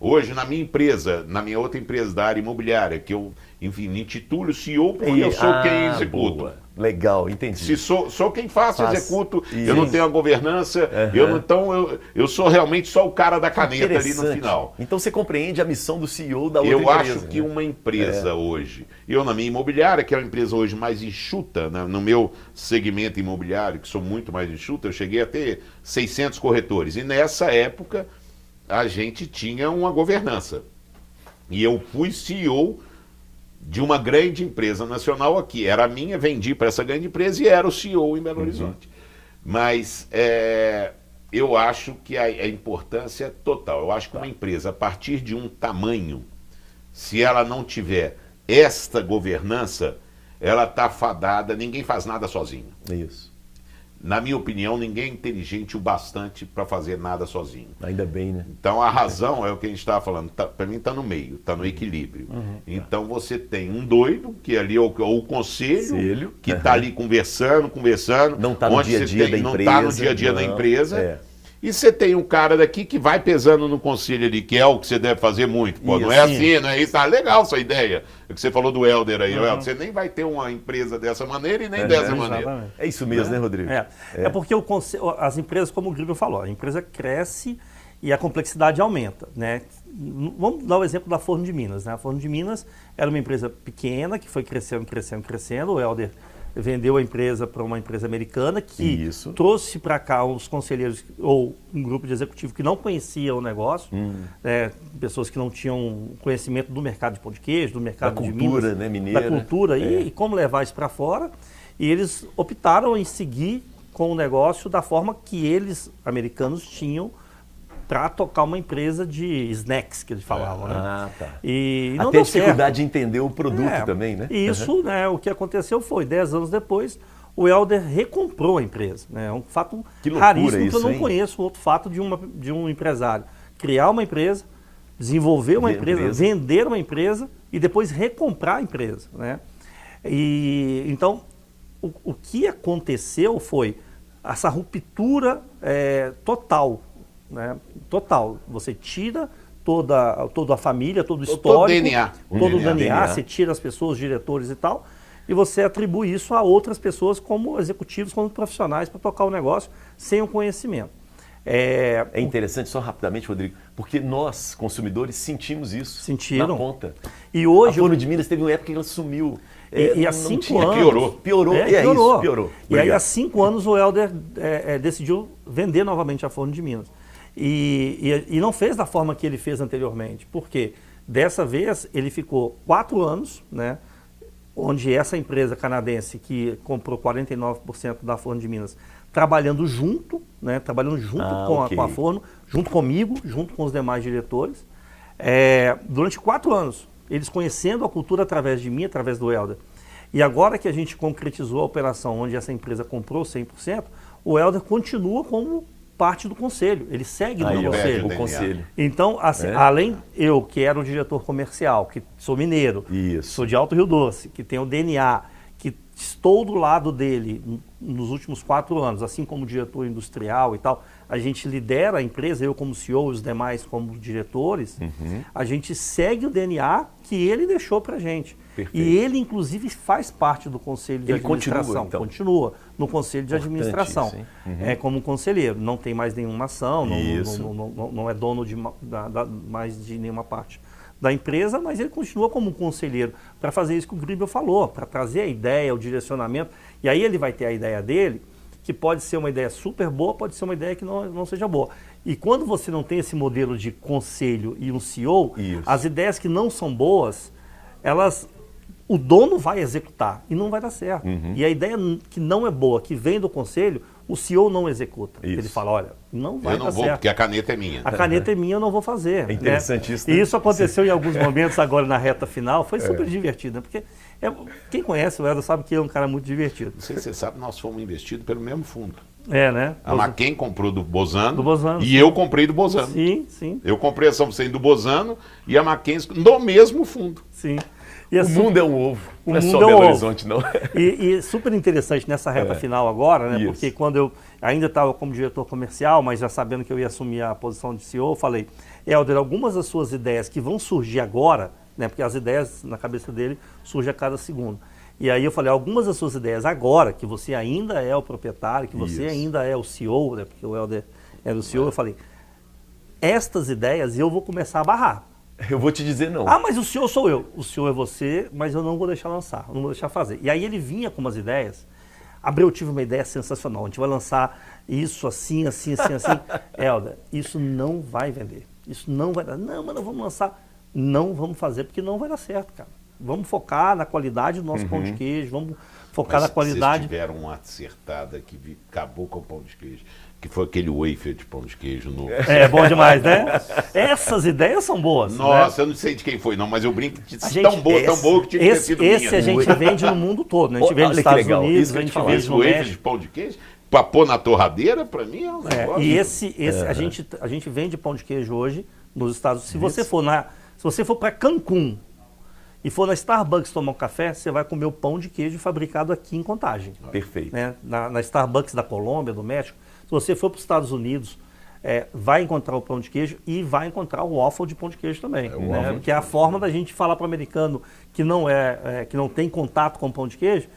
hoje na minha empresa, na minha outra empresa da área imobiliária, que eu, enfim, me intitulo CEO porque eu sou quem executa. Boa. Legal, entendi. Se sou quem faço, executo, eu não tenho a governança, eu sou realmente só o cara da caneta ali no final. Então você compreende a missão do CEO da outra empresa. Eu empresa. acho que uma empresa hoje, eu na minha imobiliária, que é uma empresa hoje mais enxuta, né, no meu segmento imobiliário, que sou muito mais enxuta, eu cheguei a ter 600 corretores. E nessa época, a gente tinha uma governança. E eu fui CEO de uma grande empresa nacional aqui. Era a minha, vendi para essa grande empresa e era o CEO em Belo Horizonte. Mas eu acho que a importância é total. Eu acho que uma empresa, a partir de um tamanho, se ela não tiver esta governança, ela está fadada, ninguém faz nada sozinho. Isso. Na minha opinião, ninguém é inteligente o bastante para fazer nada sozinho. Ainda bem, né? Então a razão é o que a gente estava falando, para mim está no meio, está no equilíbrio. Então você tem um doido, que ali é o conselho, que está ali conversando. Não está no dia a dia da empresa. Não está no dia a dia da empresa. E você tem um cara daqui que vai pesando no conselho ali, que é o que você deve fazer muito. Pô, não é assim, não é isso? Tá legal essa ideia. É que você falou do Helder aí. Helder, você nem vai ter uma empresa dessa maneira e nem dessa maneira. É isso mesmo, né, Rodrigo? É porque as empresas, como o Grilo falou, a empresa cresce e a complexidade aumenta, né? Vamos dar o exemplo da Forno de Minas, né? A Forno de Minas era uma empresa pequena que foi crescendo, crescendo, crescendo. O Helder vendeu a empresa para uma empresa americana que trouxe para cá os conselheiros ou um grupo de executivo que não conhecia o negócio, pessoas que não tinham conhecimento do mercado de pão de queijo, do mercado de Minas, né, mineira, da cultura e como levar isso para fora. E eles optaram em seguir com o negócio da forma que eles, americanos, tinham para tocar uma empresa de snacks, que eles falavam. Né? Ah, tá. E não até deu a dificuldade certo. de entender o produto também, né? Isso, né, o que aconteceu foi, 10 anos depois, o Helder recomprou a empresa. Né? É um fato raríssimo isso, que eu não conheço outro fato de um empresário. Criar uma empresa, desenvolver uma empresa, vender uma empresa e depois recomprar a empresa. Né? E, então, o que aconteceu foi essa ruptura total. Né? Total. Você tira toda a família, todo o histórico, todo o DNA, você tira as pessoas, os diretores e tal, e você atribui isso a outras pessoas como executivos, como profissionais para tocar o negócio sem o conhecimento. É interessante, só rapidamente, Rodrigo, porque nós, consumidores, sentimos isso na ponta. E hoje, a Forno de Minas teve uma época que ela sumiu. E há 5 anos... Piorou. Piorou. E aí há 5 anos o Helder decidiu vender novamente a Forno de Minas. E não fez da forma que ele fez anteriormente. Por quê? Dessa vez ele ficou 4 anos, né, onde essa empresa canadense que comprou 49% da Forno de Minas, trabalhando junto com a Forno, junto comigo, junto com os demais diretores, durante 4 anos, eles conhecendo a cultura através de mim, através do Helder. E agora que a gente concretizou a operação onde essa empresa comprou 100%, o Helder continua como parte do conselho, ele segue no conselho. Então, assim, além eu, que era o diretor comercial, que sou mineiro, sou de Alto Rio Doce, que tenho o DNA, que estou do lado dele nos últimos 4 anos, assim como diretor industrial e tal, a gente lidera a empresa, eu como CEO e os demais como diretores, a gente segue o DNA que ele deixou para a gente. Perfeito. E ele, inclusive, faz parte do conselho de administração. Continua no conselho de administração, como conselheiro. Não tem mais nenhuma ação, não é dono mais de nenhuma parte da empresa, mas ele continua como conselheiro para fazer isso que o Gribel falou, para trazer a ideia, o direcionamento. E aí ele vai ter a ideia dele, que pode ser uma ideia super boa, pode ser uma ideia que não seja boa. E quando você não tem esse modelo de conselho e um CEO, as ideias que não são boas, o dono vai executar e não vai dar certo. E a ideia que não é boa, que vem do conselho, o CEO não executa. Ele fala, olha, não vai dar certo. Eu não vou, porque a caneta é minha. A caneta é minha, eu não vou fazer. É interessante isso. Né? E isso aconteceu em alguns momentos agora na reta final, foi super divertido, né? Porque quem conhece o Helder sabe que ele é um cara muito divertido. Não sei se você sabe, nós fomos investidos pelo mesmo fundo. Né? A Maquem comprou do Bozano, e eu comprei do Bozano. Sim. Eu comprei a São Vicente do Bozano e a Mackenzie no mesmo fundo. Sim. O mundo é um ovo, não é só Belo Horizonte, não. E super interessante nessa reta final agora, né? Porque quando eu ainda estava como diretor comercial, mas já sabendo que eu ia assumir a posição de CEO, eu falei, Helder, algumas das suas ideias que vão surgir agora, né? Porque as ideias na cabeça dele surgem a cada segundo. E aí eu falei, algumas das suas ideias agora, que você ainda é o proprietário, que você ainda é o CEO, né? Porque o Helder era o CEO, eu falei, estas ideias eu vou começar a barrar. Eu vou te dizer não. Mas o senhor sou eu. O senhor é você, mas eu não vou deixar lançar, não vou deixar fazer. E aí ele vinha com umas ideias. Abreu, tive uma ideia sensacional. A gente vai lançar isso assim. Helder, isso não vai vender. Isso não vai dar. Não, mas nós vamos lançar. Não vamos fazer, porque não vai dar certo, cara. Vamos focar na qualidade do nosso pão de queijo, vamos focar na qualidade. Vocês tiveram uma acertada que acabou com o pão de queijo. Que foi aquele wafer de pão de queijo novo. Bom demais, né? Essas ideias são boas. Nossa, eu não sei de quem foi, não, mas eu brinco que tão boa que tinha que ter sido minha. Esse a gente vende no mundo todo, né? A gente vende nos Estados Unidos, a gente vende no wafer México. de pão de queijo, pra pôr na torradeira, pra mim é um negócio. E a gente vende pão de queijo hoje nos Estados Unidos. Se você for para Cancún e for na Starbucks tomar um café, você vai comer o pão de queijo fabricado aqui em Contagem. Perfeito. Né? Na Starbucks da Colômbia, do México. Se você for para os Estados Unidos, vai encontrar o pão de queijo e vai encontrar o waffle de pão de queijo também. Né? Que é a forma da gente falar para o americano que que não tem contato com o pão de queijo,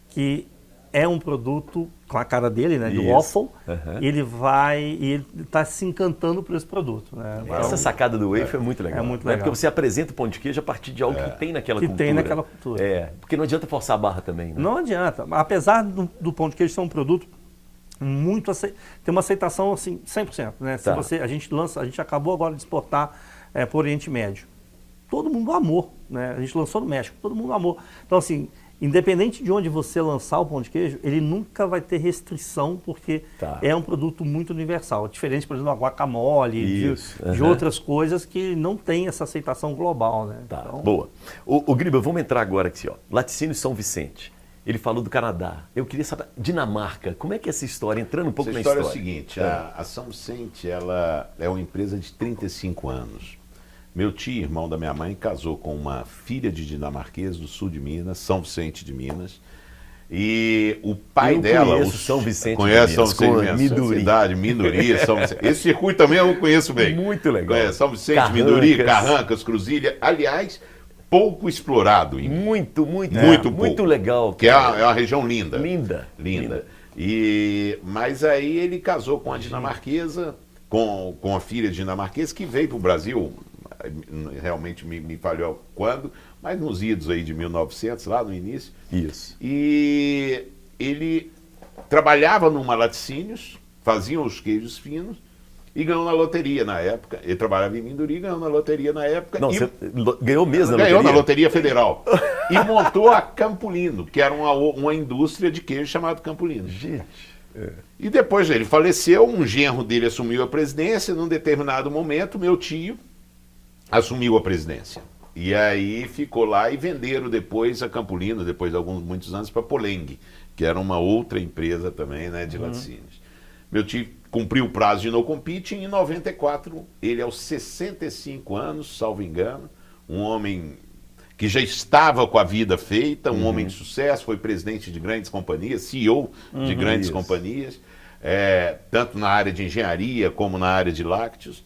que é um produto com a cara dele, né, do waffle, e ele está se encantando por esse produto. Né? Então, essa sacada do waffle é muito legal. É muito legal. Porque você apresenta o pão de queijo a partir de algo que tem naquela cultura. Tem naquela cultura. Porque não adianta forçar a barra também. Né? Não adianta. Apesar do pão de queijo ser um produto muito tem uma aceitação assim 100%, né? Tá. A gente acabou agora de exportar para o Oriente Médio. Todo mundo amou, né? A gente lançou no México, todo mundo amou. Então assim, independente de onde você lançar o pão de queijo, ele nunca vai ter restrição, porque é um produto muito universal. Diferente, por exemplo, da guacamole, de outras coisas que não tem essa aceitação global, né? Tá, então... Boa. O Griba, vamos entrar agora aqui, ó. Laticínio São Vicente. Ele falou do Canadá. Eu queria saber, Dinamarca, como é que é essa história? Entrando um pouco na história. A história é a seguinte, a São Vicente, ela é uma empresa de 35 anos. Meu tio, irmão da minha mãe, casou com uma filha de dinamarquês do sul de Minas, São Vicente de Minas. E o pai dela... Conheço São Vicente conhece de Minas, São Vicente de Minas, cidade, Minduri, São Vicente. Esse circuito também eu conheço bem. Muito legal. São Vicente, Minduri, Carrancas, Cruzilha. Aliás, pouco explorado. Muito legal. Que é uma região linda. Linda. Mas aí ele casou com a dinamarquesa, com a filha dinamarquesa, que veio para o Brasil, realmente me falhou quando, mas nos idos aí de 1900, lá no início. Isso. E ele trabalhava numa Laticínios, fazia os queijos finos, e ganhou na loteria na época. Ele trabalhava em Minduri, ganhou na loteria na época. Não, você ganhou mesmo na loteria? Ganhou na Loteria Federal. E montou a Campolino, que era uma indústria de queijo chamada Campolino. Gente. E depois ele faleceu, um genro dele assumiu a presidência. Num determinado momento, meu tio assumiu a presidência. E aí ficou lá e venderam depois a Campolino, depois de muitos anos, para Poleng, que era uma outra empresa também, né, de laticínios. Meu tio cumpriu o prazo de no compete e em 94, ele aos 65 anos, salvo engano, um homem que já estava com a vida feita, um homem de sucesso, foi presidente de grandes companhias, CEO de grandes companhias, tanto na área de engenharia como na área de lácteos.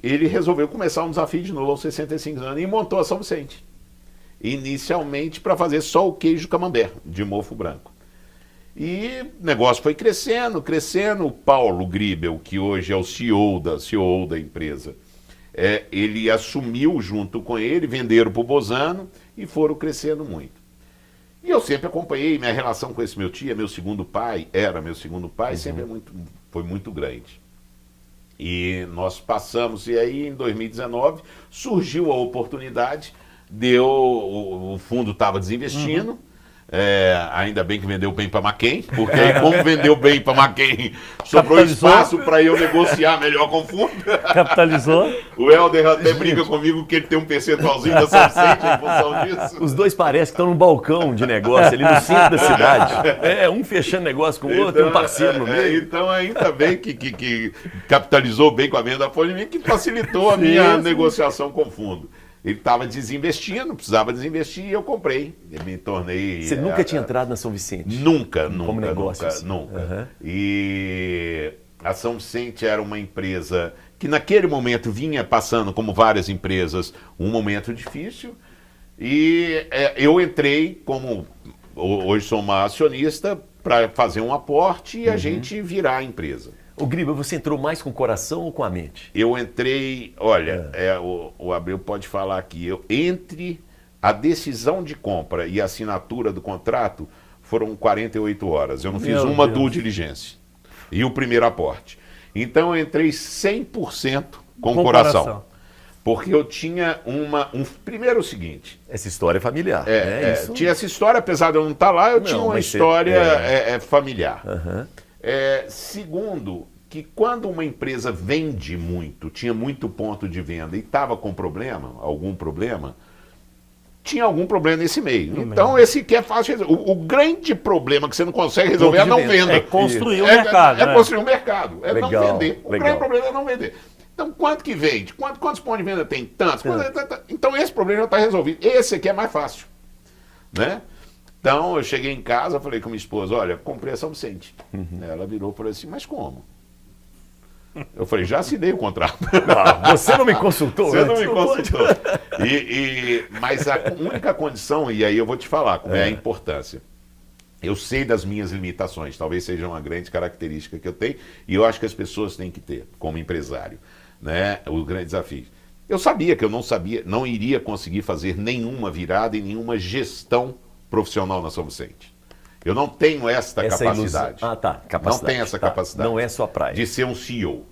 Ele resolveu começar um desafio de novo aos 65 anos e montou a São Vicente. Inicialmente para fazer só o queijo camembert, de mofo branco. E o negócio foi crescendo. O Paulo Gribel, que hoje é o CEO da empresa, ele assumiu junto com ele, venderam para o Bozano e foram crescendo muito. E eu sempre acompanhei, minha relação com esse meu tio, meu segundo pai, sempre foi muito grande. E nós passamos, e aí em 2019 surgiu a oportunidade, o fundo estava desinvestindo, ainda bem que vendeu bem para Maquem, porque aí, como vendeu bem para Maquem, sobrou espaço para eu negociar melhor com o fundo. Capitalizou. O Helder até briga comigo que ele tem um percentualzinho da São Vicente em função disso. Os dois parecem que estão num balcão de negócio ali no centro da cidade. Um fechando negócio com o outro, tem um parceiro no meio. Então ainda bem que capitalizou bem com a venda da Folha, que facilitou a minha negociação com o fundo. Ele estava desinvestindo, precisava desinvestir e eu comprei. Eu me tornei... Você nunca tinha entrado na São Vicente? Nunca. Como negócio? Nunca. E a São Vicente era uma empresa que naquele momento vinha passando, como várias empresas, um momento difícil. E eu entrei como... Hoje sou uma acionista para fazer um aporte e a gente virar a empresa. Ô Griba, você entrou mais com o coração ou com a mente? Eu entrei, olha, o Abreu pode falar aqui, entre a decisão de compra e a assinatura do contrato foram 48 horas. Eu não fiz uma due diligência. E o primeiro aporte. Então eu entrei 100% com o coração. Porque eu tinha primeiro o seguinte... Essa história é familiar. Isso... Tinha essa história, apesar de eu não estar lá, eu tinha uma história familiar. Segundo, que quando uma empresa vende muito, tinha muito ponto de venda e estava com algum problema, tinha algum problema nesse meio. Então esse que é fácil resolver. O grande problema que você não consegue resolver é não venda. É construir o mercado. É construir o mercado. É legal, não vender. O grande problema é não vender. Então, quanto que vende? Quantos pontos de venda tem? Tantos. Então, esse problema já está resolvido. Esse aqui é mais fácil. Né? Então, eu cheguei em casa, falei com minha esposa, olha, comprei a São Vicente. Ela virou e falou assim, mas como? Eu falei, já assinei o contrato. Não, você não me consultou? Você não antes? me consultou. Mas a única condição, e aí eu vou te falar qual é a importância. Eu sei das minhas limitações, talvez seja uma grande característica que eu tenho, e eu acho que as pessoas têm que ter, como empresário, né? O grande desafio. Eu sabia que eu não iria conseguir fazer nenhuma virada e nenhuma gestão profissional na São Vicente. Eu não tenho essa capacidade. Ilusão. Ah, tá. Capacidade. Não tenho essa capacidade. Não é sua praia. De ser um CEO.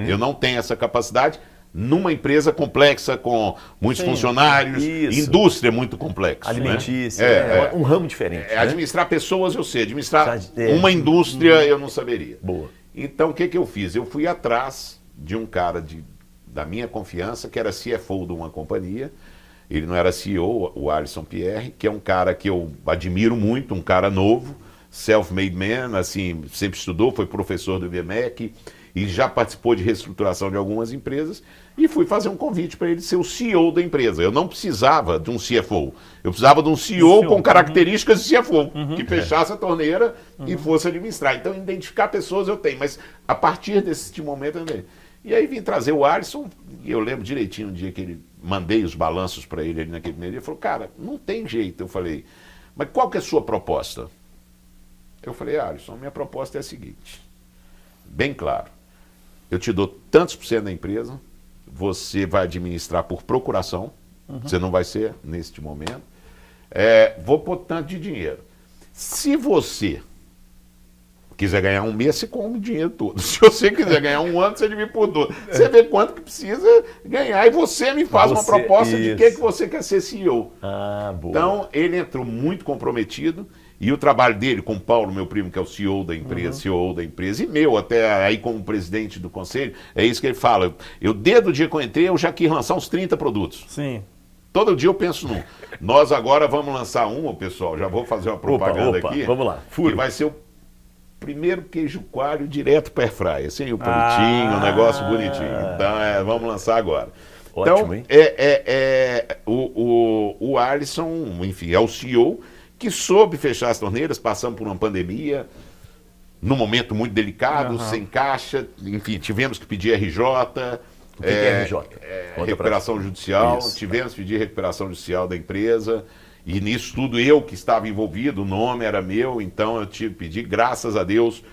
Eu não tenho essa capacidade numa empresa complexa, com muitos funcionários, indústria muito complexa. Alimentícia, um ramo diferente. Né? Administrar pessoas eu sei, administrar uma indústria eu não saberia. Boa. Então o que eu fiz? Eu fui atrás de um cara da minha confiança, que era CFO de uma companhia. Ele não era CEO, o Alisson Pierre, que é um cara que eu admiro muito, um cara novo, self-made man, assim, sempre estudou, foi professor do IBMEC e já participou de reestruturação de algumas empresas, e fui fazer um convite para ele ser o CEO da empresa. Eu não precisava de um CFO, eu precisava de um CEO com características de CFO, que fechasse a torneira e fosse administrar. Então, identificar pessoas eu tenho, mas a partir desse momento eu tenho. E aí vim trazer o Alisson, e eu lembro direitinho o dia que ele mandei os balanços para ele ali naquele primeiro dia, ele falou, cara, não tem jeito. Eu falei, mas qual que é a sua proposta? Eu falei, Alisson, minha proposta é a seguinte, bem claro, eu te dou tantos por cento da empresa, você vai administrar por procuração, você não vai ser neste momento, vou pôr tanto de dinheiro. Se você quiser ganhar um mês, você come o dinheiro todo. Se você quiser ganhar um ano, você divide por 12. Você vê quanto que precisa ganhar e você me faz uma proposta de que você quer ser CEO. Ah, boa. Então, ele entrou muito comprometido e o trabalho dele com o Paulo, meu primo, que é o CEO da empresa, CEO da empresa, e meu, até aí como presidente do conselho, é isso que ele fala. Eu desde o dia que eu entrei, eu já quis lançar uns 30 produtos. Sim. Todo dia eu penso num. Nós agora vamos lançar pessoal, já vou fazer uma propaganda aqui. Vamos lá, que vai ser o primeiro queijo coalho direto para airfryer, assim, o palitinho, um negócio bonitinho. Então, vamos lançar agora. Ótimo, então, o Alisson, enfim, é o CEO que soube fechar as torneiras, passando por uma pandemia, num momento muito delicado, sem caixa, enfim, tivemos que pedir RJ. O que é RJ? Recuperação judicial, tivemos que pedir recuperação judicial da empresa. E nisso tudo eu que estava envolvido, o nome era meu, então eu tive que pedir, graças a Deus,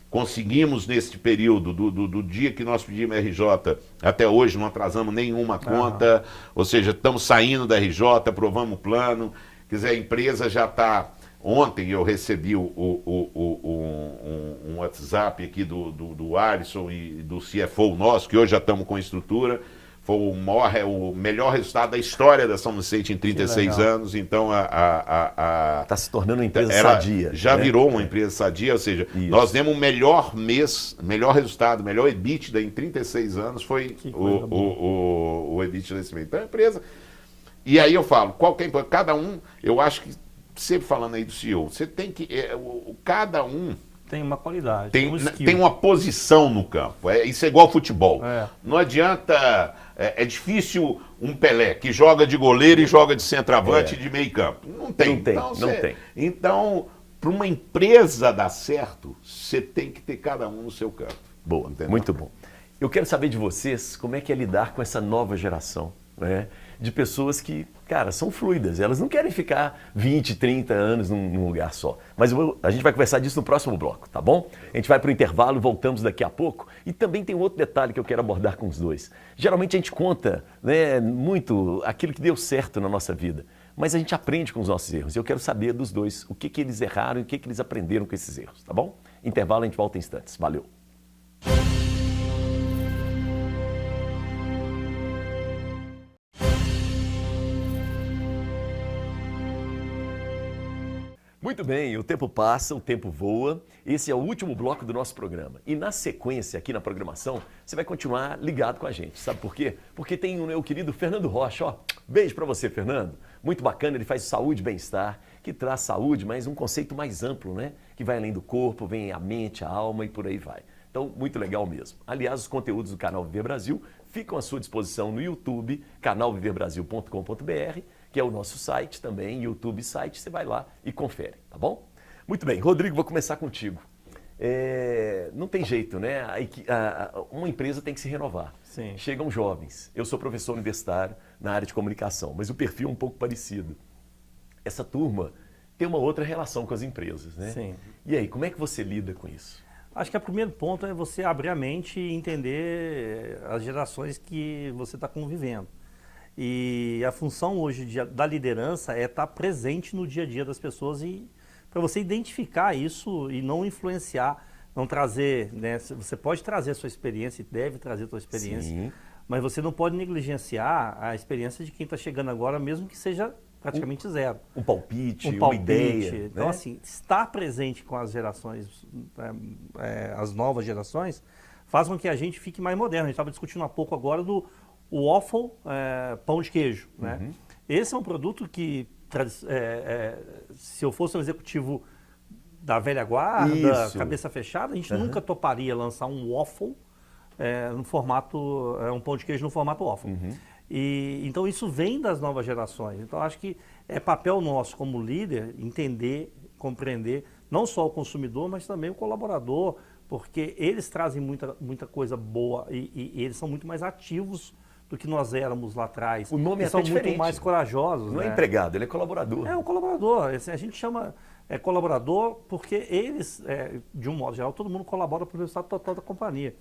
conseguimos nesse período, do dia que nós pedimos RJ até hoje, não atrasamos nenhuma conta, ou seja, estamos saindo da RJ, aprovamos o plano, quer dizer, a empresa já está... Ontem eu recebi um WhatsApp aqui do Alisson e do CFO nosso, que hoje já estamos com a estrutura. Foi o melhor resultado da história da São Vicente em 36 anos. Então, está se tornando uma empresa sadia. Já virou uma empresa sadia, ou seja, nós demos o melhor mês, melhor resultado, melhor EBITDA em 36 anos foi o EBITDA desse mês. Então, a empresa... E aí eu falo, cada um, eu acho que, sempre falando aí do CEO, você tem que... cada um... Tem uma qualidade, tem uma posição no campo. Isso é igual futebol. Não adianta... É difícil um Pelé que joga de goleiro e joga de centroavante e de meio campo. Não tem. Não tem. Então, para uma empresa dar certo, você tem que ter cada um no seu campo. Boa, entendeu? Muito bom. Eu quero saber de vocês como é que é lidar com essa nova geração, né? De pessoas que, cara, são fluidas. Elas não querem ficar 20, 30 anos num lugar só. Mas a gente vai conversar disso no próximo bloco, tá bom? A gente vai para o intervalo, voltamos daqui a pouco. E também tem um outro detalhe que eu quero abordar com os dois. Geralmente a gente conta, né, muito aquilo que deu certo na nossa vida. Mas a gente aprende com os nossos erros. E eu quero saber dos dois o que eles erraram e o que eles aprenderam com esses erros, tá bom? Intervalo, a gente volta em instantes. Valeu! Muito bem, o tempo passa, o tempo voa. Esse é o último bloco do nosso programa. E na sequência, aqui na programação, você vai continuar ligado com a gente. Sabe por quê? Porque tem o meu querido Fernando Rocha. Ó, beijo pra você, Fernando. Muito bacana, ele faz saúde e bem-estar, que traz saúde, mas um conceito mais amplo, né? Que vai além do corpo, vem a mente, a alma e por aí vai. Então, muito legal mesmo. Aliás, os conteúdos do canal Viver Brasil ficam à sua disposição no YouTube, canalviverbrasil.com.br, que é o nosso site também, YouTube site, você vai lá e confere, tá bom? Muito bem, Rodrigo, vou começar contigo. não tem jeito, né? Uma empresa tem que se renovar. Sim. Chegam jovens. Eu sou professor universitário na área de comunicação, mas o perfil é um pouco parecido. Essa turma tem uma outra relação com as empresas, né? Sim. E aí, como é que você lida com isso? Acho que o primeiro ponto é você abrir a mente e entender as gerações que você está convivendo. E a função hoje da liderança é estar presente no dia a dia das pessoas e para você identificar isso e não influenciar, não trazer, né? Você pode trazer a sua experiência e deve trazer a sua experiência, Sim. mas você não pode negligenciar a experiência de quem está chegando agora, mesmo que seja praticamente zero. Um palpite, Um uma palpite. ideia. Então, né? assim, estar presente com as gerações, as novas gerações, faz com que a gente fique mais moderno. A gente estava discutindo há pouco agora do waffle, pão de queijo. Né? Esse é um produto que, se eu fosse um executivo da velha guarda, Isso. cabeça fechada, a gente nunca toparia lançar um waffle no formato, um pão de queijo no formato waffle. E, então isso vem das novas gerações. Então acho que é papel nosso como líder entender, compreender não só o consumidor, mas também o colaborador, porque eles trazem muita coisa boa e eles são muito mais ativos do que nós éramos lá atrás. O nome é são até diferente. muito mais corajosos. Não né? é empregado, ele é colaborador. É um colaborador. A gente chama colaborador porque eles, de um modo geral, todo mundo colabora para o resultado total da companhia.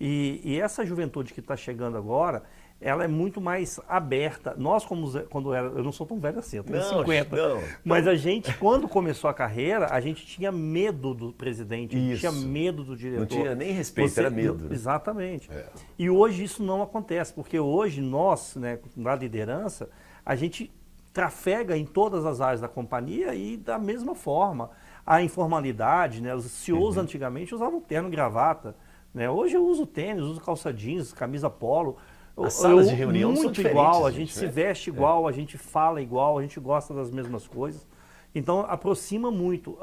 E essa juventude que está chegando agora, ela é muito mais aberta. Nós, eu não sou tão velho assim, eu tenho 50. Não. Mas a gente, quando começou a carreira, a gente tinha medo do presidente, a gente tinha medo do diretor. Não tinha nem respeito, era medo. Né? Exatamente. E hoje isso não acontece, porque hoje nós, né, na liderança, a gente trafega em todas as áreas da companhia e da mesma forma. A informalidade, né, os CEOs antigamente usavam terno e gravata. Né? Hoje eu uso tênis, uso calça jeans, camisa polo. As salas de reunião muito são diferentes, igual, a gente né? se veste igual, a gente fala igual, a gente gosta das mesmas coisas. Então aproxima muito.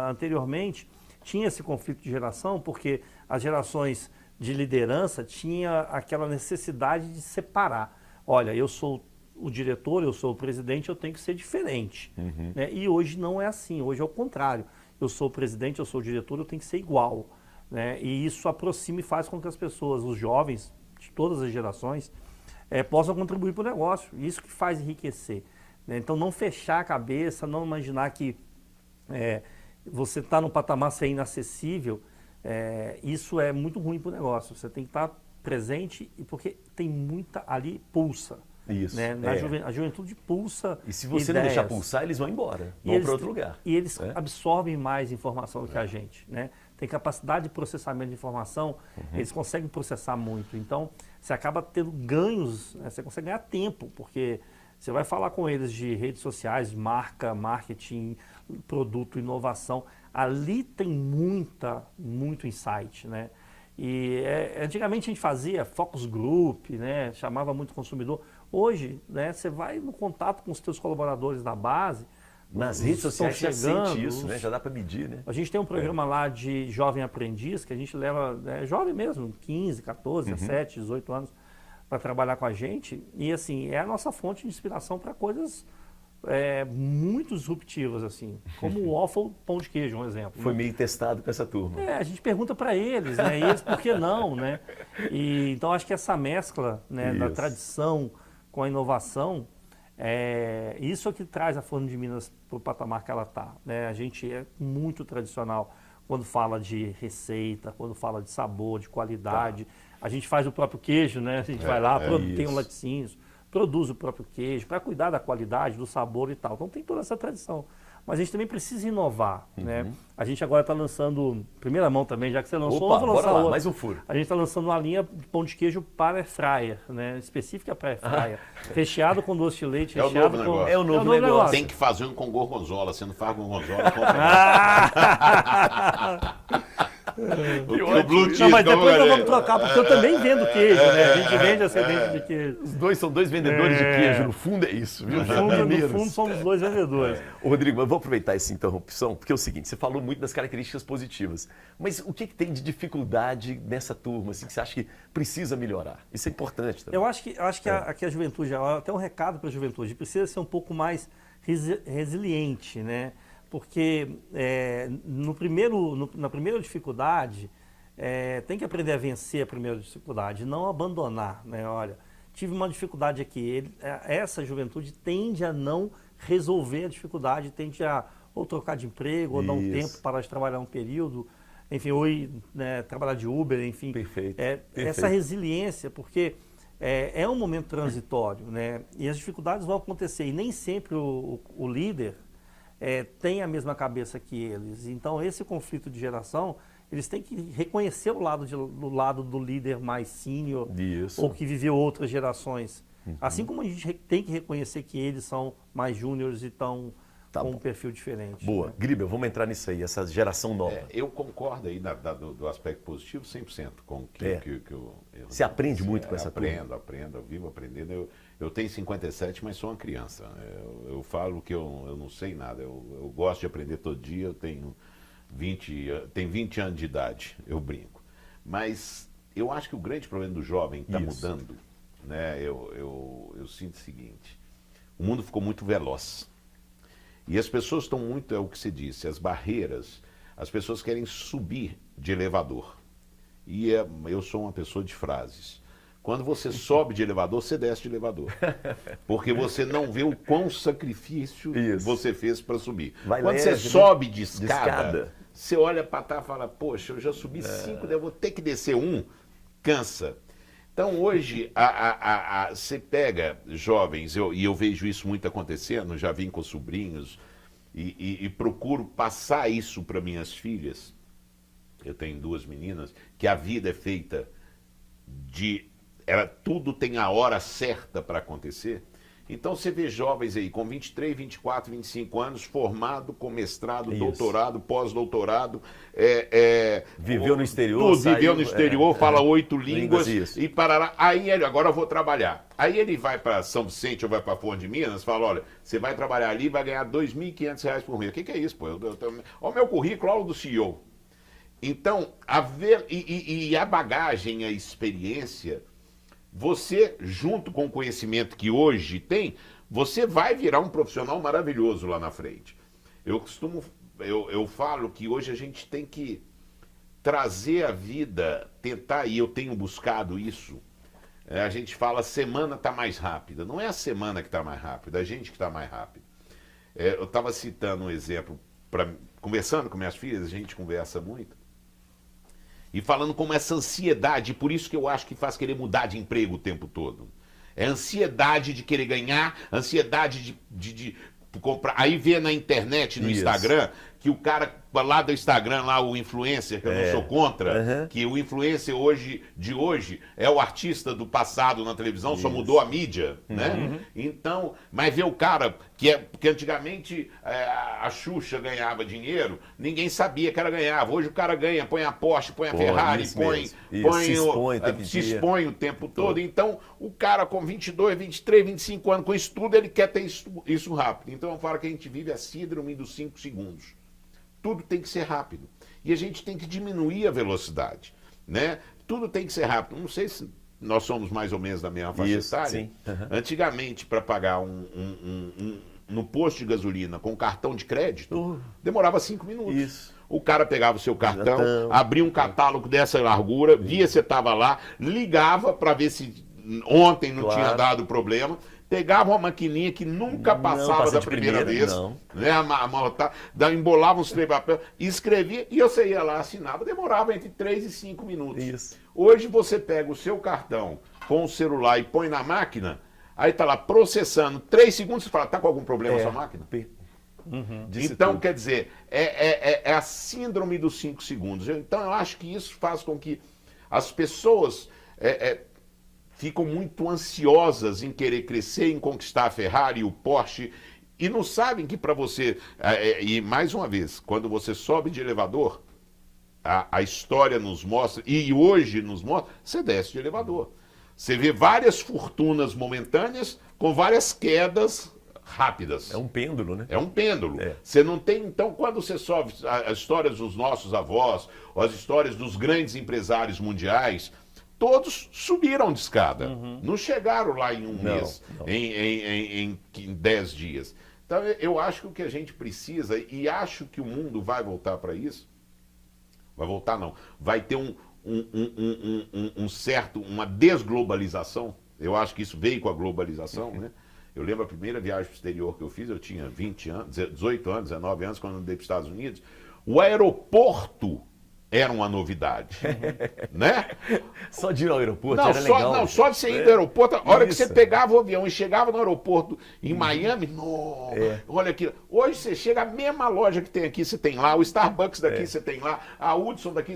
Anteriormente tinha esse conflito de geração porque as gerações de liderança tinham aquela necessidade de separar. Olha, eu sou o diretor, eu sou o presidente, eu tenho que ser diferente. Né? E hoje não é assim, hoje é o contrário. Eu sou o presidente, eu sou o diretor, eu tenho que ser igual. Né? E isso aproxima e faz com que as pessoas, os jovens, de todas as gerações, possam contribuir para o negócio. Isso que faz enriquecer. Né? Então, não fechar a cabeça, não imaginar que você está no patamar ser inacessível, isso é muito ruim para o negócio. Você tem que estar presente, porque tem muita ali pulsa. Isso. Né? A juventude pulsa. E se você não deixar pulsar, eles vão embora, vão para outro lugar. E eles absorvem mais informação do que a gente. Né? Tem capacidade de processamento de informação, eles conseguem processar muito. Então, você acaba tendo ganhos, né? Você consegue ganhar tempo, porque você vai falar com eles de redes sociais, marca, marketing, produto, inovação. Ali tem muito insight, né? E antigamente a gente fazia focus group, né? Chamava muito consumidor. Hoje, né, você vai no contato com os seus colaboradores da base. Nas redes sociais já sente isso, né? Já dá para medir, né? A gente tem um programa lá de jovem aprendiz, que a gente leva, jovem mesmo, 15, 14, 17, 18 anos, para trabalhar com a gente. E assim, é a nossa fonte de inspiração para coisas muito disruptivas, assim, como o waffle pão de queijo, um exemplo. Foi meio testado com essa turma. A gente pergunta para eles, né? E eles, por que não, né? E, então, acho que essa mescla, né, da tradição com a inovação, isso é que traz a Furnas de Minas para o patamar que ela está. Né? A gente é muito tradicional quando fala de receita, quando fala de sabor, de qualidade. A gente faz o próprio queijo, né? A gente vai lá, tem um laticínios, produz o próprio queijo para cuidar da qualidade, do sabor e tal. Então tem toda essa tradição. Mas a gente também precisa inovar, né? A gente agora está lançando, primeira mão também, já que você lançou, Opa, vou lançar bora lá, outra. mais um furo. A gente está lançando uma linha de pão de queijo para air fryer, né? Específica para air fryer. Recheado com doce de leite, É o recheado novo com... negócio. É o novo negócio. Tem que fazer um com gorgonzola. Se não faz gorgonzola, compra. O Blue Cheese, Não, mas depois nós galera. vamos trocar, porque eu também vendo queijo, né? A gente vende ascendente de queijo. Os dois são dois vendedores de queijo, no fundo é isso, viu? No Mineiros. fundo somos dois vendedores. Ô, Rodrigo, eu vou aproveitar essa interrupção, porque é o seguinte, você falou muito das características positivas, mas o que tem de dificuldade nessa turma, assim, que você acha que precisa melhorar? Isso é importante também. Eu acho que a juventude, até um recado para a juventude, precisa ser um pouco mais resiliente, né? porque na primeira dificuldade, tem que aprender a vencer a primeira dificuldade, não abandonar, né? Olha, tive uma dificuldade aqui, essa juventude tende a não resolver a dificuldade, tende a ou trocar de emprego, ou dar um tempo para trabalhar um período, enfim, ou ir, né, trabalhar de Uber, enfim. Perfeito. Essa resiliência, porque é um momento transitório, né? E as dificuldades vão acontecer, e nem sempre o líder tem a mesma cabeça que eles. Então, esse conflito de geração, eles têm que reconhecer o lado do líder mais sênior, ou que viveu outras gerações. Assim como a gente tem que reconhecer que eles são mais júniores e estão com um perfil diferente. Boa. Né? Gribel, vamos entrar nisso aí, essa geração nova. Eu concordo aí do aspecto positivo 100% com o que eu... Você aprende muito com essa turma? Aprendo, eu vivo aprendendo. Eu tenho 57, mas sou uma criança. Eu falo que eu não sei nada. Eu gosto de aprender todo dia, eu tenho 20 anos de idade, eu brinco. Mas eu acho que o grande problema do jovem está mudando. Né? Eu sinto o seguinte, o mundo ficou muito veloz. E as pessoas estão muito, é o que se disse, as barreiras, as pessoas querem subir de elevador. E eu sou uma pessoa de frases. Quando você sobe de elevador, você desce de elevador. Porque você não vê o quão sacrifício você fez para subir. Quando você sobe de escada, você olha para trás e fala, poxa, eu já subi 5, eu vou ter que descer 1, cansa. Então hoje, você pega jovens, e eu vejo isso muito acontecendo, já vim com sobrinhos, e procuro passar isso para minhas filhas. Eu tenho 2 meninas, que a vida é feita tudo tem a hora certa para acontecer. Então você vê jovens aí com 23, 24, 25 anos, formado com mestrado, doutorado, pós-doutorado. Viveu no exterior. Viveu no exterior, fala 8 línguas e parará. Aí ele, agora eu vou trabalhar. Aí ele vai para São Vicente ou vai para Forno de Minas, fala, olha, você vai trabalhar ali e vai ganhar R$ 2.500 por mês. O que é isso, pô? Olha o meu currículo, olha o do CEO. Então, a bagagem, a experiência... Você, junto com o conhecimento que hoje tem, você vai virar um profissional maravilhoso lá na frente. Eu falo que hoje a gente tem que trazer a vida, tentar, e eu tenho buscado isso, a gente fala a semana está mais rápida. Não é a semana que está mais rápida, é a gente que está mais rápido. Eu estava citando um exemplo, conversando com minhas filhas, a gente conversa muito, e falando como essa ansiedade, por isso que eu acho que faz querer mudar de emprego o tempo todo. É ansiedade de querer ganhar, ansiedade de comprar. Aí vê na internet, no Instagram, que o cara lá do Instagram, lá o influencer, que eu não sou contra, que o influencer de hoje é o artista do passado na televisão, só mudou a mídia, né? Então, mas vê o cara que antigamente a Xuxa ganhava dinheiro, ninguém sabia que ela ganhava. Hoje o cara ganha, põe a Porsche, põe a Ferrari, se expõe o tempo todo. Então, o cara com 22, 23, 25 anos, com isso tudo, ele quer ter isso rápido. Então, eu falo que a gente vive a síndrome dos 5 segundos. Tudo tem que ser rápido. E a gente tem que diminuir a velocidade, né? Tudo tem que ser rápido. Não sei se nós somos mais ou menos da mesma faixa etária. Antigamente, para pagar no posto de gasolina com cartão de crédito, demorava 5 minutos. O cara pegava o seu cartão, abria um catálogo dessa largura, via se estava lá, ligava para ver se ontem não tinha dado problema, pegava uma maquininha que nunca passava da primeira vez, né, embolava uns 3 papéis, escrevia e você ia lá, assinava, demorava entre 3 e 5 minutos. Hoje você pega o seu cartão com o celular e põe na máquina, aí tá lá processando, 3 segundos, você fala, tá com algum problema a sua máquina? Então, quer dizer, é a síndrome dos 5 segundos. Então, eu acho que isso faz com que as pessoas ficam muito ansiosas em querer crescer, em conquistar a Ferrari, o Porsche, e não sabem que para você... e mais uma vez, quando você sobe de elevador, a história nos mostra, e hoje nos mostra, você desce de elevador. Você vê várias fortunas momentâneas com várias quedas rápidas. É um pêndulo, né? É um pêndulo. Você não tem... Então, quando você sobe as histórias dos nossos avós, ou as histórias dos grandes empresários mundiais... Todos subiram de escada. Não chegaram lá em um mês, em 10 dias. Então eu acho que o que a gente precisa, e acho que o mundo vai voltar para isso, vai voltar não, vai ter uma desglobalização. Eu acho que isso veio com a globalização, né? Eu lembro a primeira viagem para o exterior que eu fiz, eu tinha 20 anos, 18 anos, 19 anos, quando eu andei para os Estados Unidos. O aeroporto era uma novidade, né? Só de ir ao aeroporto Não, era legal. Não, só de você ir do aeroporto, a hora que Isso. você pegava o avião e chegava no aeroporto em Miami, olha aqui. Hoje você chega, a mesma loja que tem aqui, você tem lá, o Starbucks daqui você tem lá, a Hudson daqui,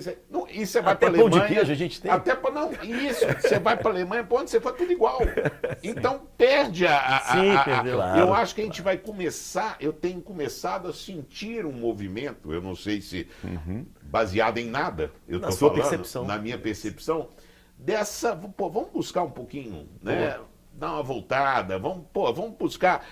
e você vai para a Até pão Alemanha. de queijo a gente tem. Até não, isso, você vai para a Alemanha, para onde você for, tudo igual. Então perde perdeu. Claro. Eu acho que a gente vai começar, eu tenho começado a sentir um movimento, eu não sei se baseado em nada, eu Na estou sua falando, percepção. na minha percepção, dessa, vamos buscar um pouquinho, né? Dar uma voltada, vamos buscar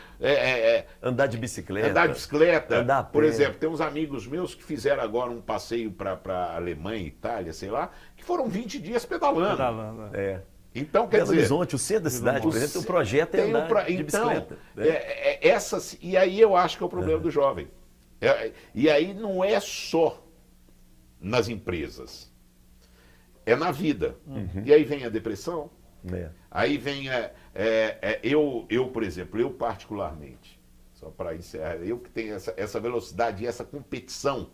Andar de bicicleta. Andar a pé. Por exemplo, tem uns amigos meus que fizeram agora um passeio para Alemanha, Itália, sei lá, que foram 20 dias pedalando. É. Então, quer Belo dizer, Horizonte, o centro da cidade, por exemplo, o projeto é andar de bicicleta. E aí eu acho que é o problema do jovem. E aí não é só nas empresas, é na vida. E aí vem a depressão, aí vem eu, por exemplo, eu particularmente, só para encerrar, eu que tenho essa velocidade e essa competição,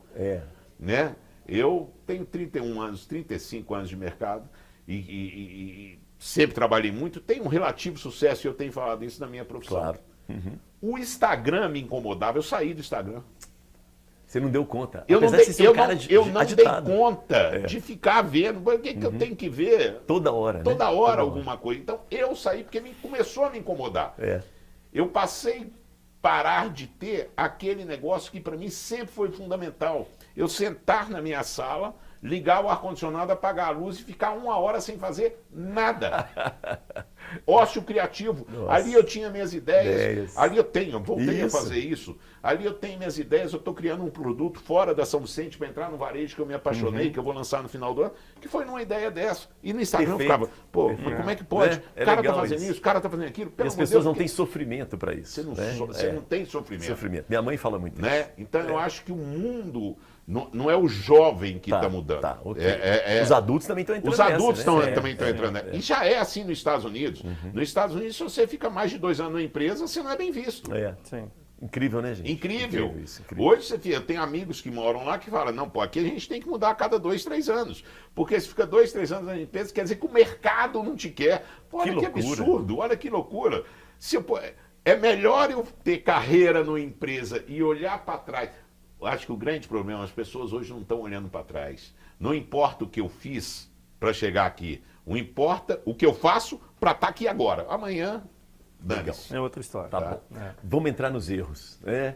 né? Eu tenho 31 anos, 35 anos de mercado e sempre trabalhei muito, tenho um relativo sucesso e eu tenho falado isso na minha profissão. Claro. O Instagram me incomodava, eu saí do Instagram. Você não deu conta. Eu não Apesar dei, de ser um cara eu não dei agitado. conta de ficar vendo. O que eu tenho que ver? Toda hora, né? Toda hora alguma coisa. Então eu saí porque começou a me incomodar. Eu passei a parar de ter aquele negócio que para mim sempre foi fundamental. Eu sentar na minha sala, ligar o ar-condicionado, apagar a luz e ficar 1 hora sem fazer nada. Ócio criativo. Nossa. Ali eu tinha minhas ideias. Ali eu voltei a fazer isso. Ali eu tenho minhas ideias, eu estou criando um produto fora da São Vicente para entrar no varejo que eu me apaixonei, que eu vou lançar no final do ano, que foi numa ideia dessa. E no Instagram eu ficava, mas como é que pode? O cara tá fazendo isso, o cara tá fazendo aquilo. E as pessoas não têm sofrimento para isso. Você não tem sofrimento. Minha mãe fala muito né? Isso. Então eu acho que o mundo não é o jovem que está mudando. Os adultos também estão entrando Os adultos nessa, também estão entrando. E já é assim nos Estados Unidos. Nos Estados Unidos, se você fica mais de 2 anos na empresa, você não é bem visto. Sim. Incrível, né, gente? Incrível. Incrível. Hoje eu tenho amigos que moram lá que falam, não, pô, aqui a gente tem que mudar a cada 2, 3 anos. Porque se fica 2, 3 anos na empresa, quer dizer que o mercado não te quer. Pô, olha que absurdo, olha que loucura. É melhor eu ter carreira numa empresa e olhar para trás. Eu acho que o grande problema, as pessoas hoje não estão olhando para trás. Não importa o que eu fiz para chegar aqui. Não importa o que eu faço para estar aqui agora. Amanhã... É outra história. Tá bom. Vamos entrar nos erros. Né?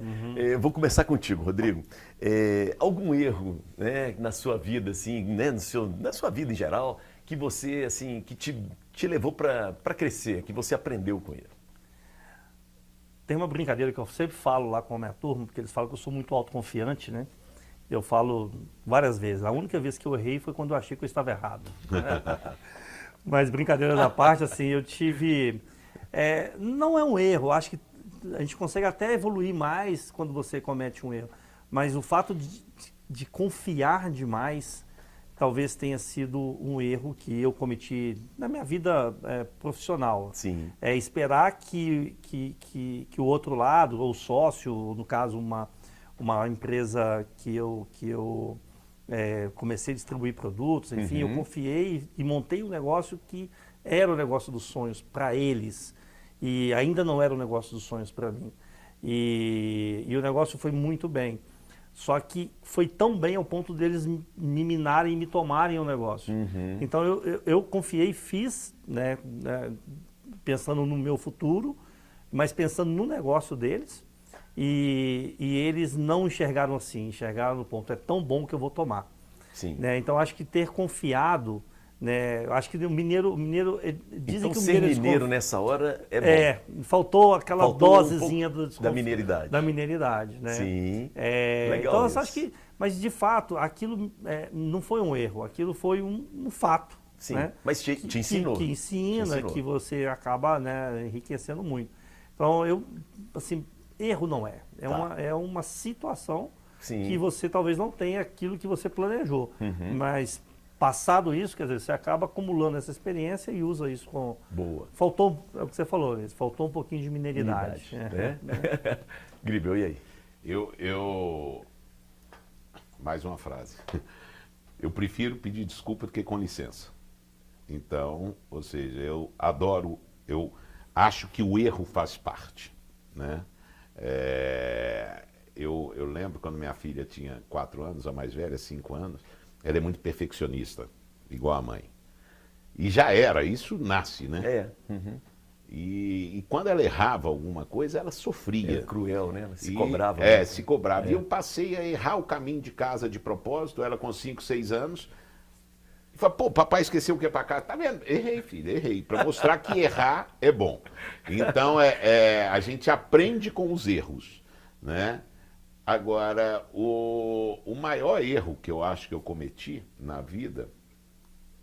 Vou começar contigo, Rodrigo. Algum erro, né, na sua vida, assim, né, na sua vida em geral, que você, assim, que te levou para crescer, que você aprendeu com ele? Tem uma brincadeira que eu sempre falo lá com a minha turma, porque eles falam que eu sou muito autoconfiante, né? Eu falo várias vezes. A única vez que eu errei foi quando eu achei que eu estava errado. Mas brincadeira da parte, assim, eu tive... não é um erro, acho que a gente consegue até evoluir mais quando você comete um erro, mas o fato de confiar demais talvez tenha sido um erro que eu cometi na minha vida profissional. Sim. Esperar que o outro lado, ou sócio, no caso uma empresa que eu comecei a distribuir produtos, enfim, eu confiei e montei um negócio que era o negócio dos sonhos para eles. E ainda não era o negócio dos sonhos para mim. E o negócio foi muito bem. Só que foi tão bem ao ponto deles me minarem e me tomarem o negócio. Então eu confiei e fiz, né, pensando no meu futuro, mas pensando no negócio deles. E eles não enxergaram assim, enxergaram no ponto, é tão bom que eu vou tomar. Sim. Né? Então acho que ter confiado... Né? Acho que o mineiro dizem então, que o ser mineiro nessa hora é bom. Faltou aquela dosezinha da mineiridade. Da mineiridade, né? Sim. Legal. Então, eu acho que, mas de fato, aquilo não foi um erro, aquilo foi um fato. Sim. Né? Mas te ensinou. Que ensina, que você acaba, né, enriquecendo muito. Então, eu, assim, erro não é. Tá. É uma situação Sim. que você talvez não tenha aquilo que você planejou. Mas passado isso, quer dizer, você acaba acumulando essa experiência e usa isso com... Boa. Faltou, é o que você falou, faltou um pouquinho de mineridade. Né? Gribel, e aí? Mais uma frase. Eu prefiro pedir desculpa do que com licença. Então, ou seja, eu acho que o erro faz parte, né? Eu lembro quando minha filha tinha 4 anos, a mais velha, 5 anos, ela é muito perfeccionista, igual a mãe. E já era, isso nasce, né? E quando ela errava alguma coisa, ela sofria. É cruel, né? Ela se cobrava. Se cobrava. E eu passei a errar o caminho de casa de propósito, ela com 5, 6 anos. E falei, pô, papai esqueceu o que é pra casa. Tá vendo? Errei, filho, errei. Pra mostrar que errar é bom. Então, a gente aprende com os erros, né? Agora, o maior erro que eu acho que eu cometi na vida,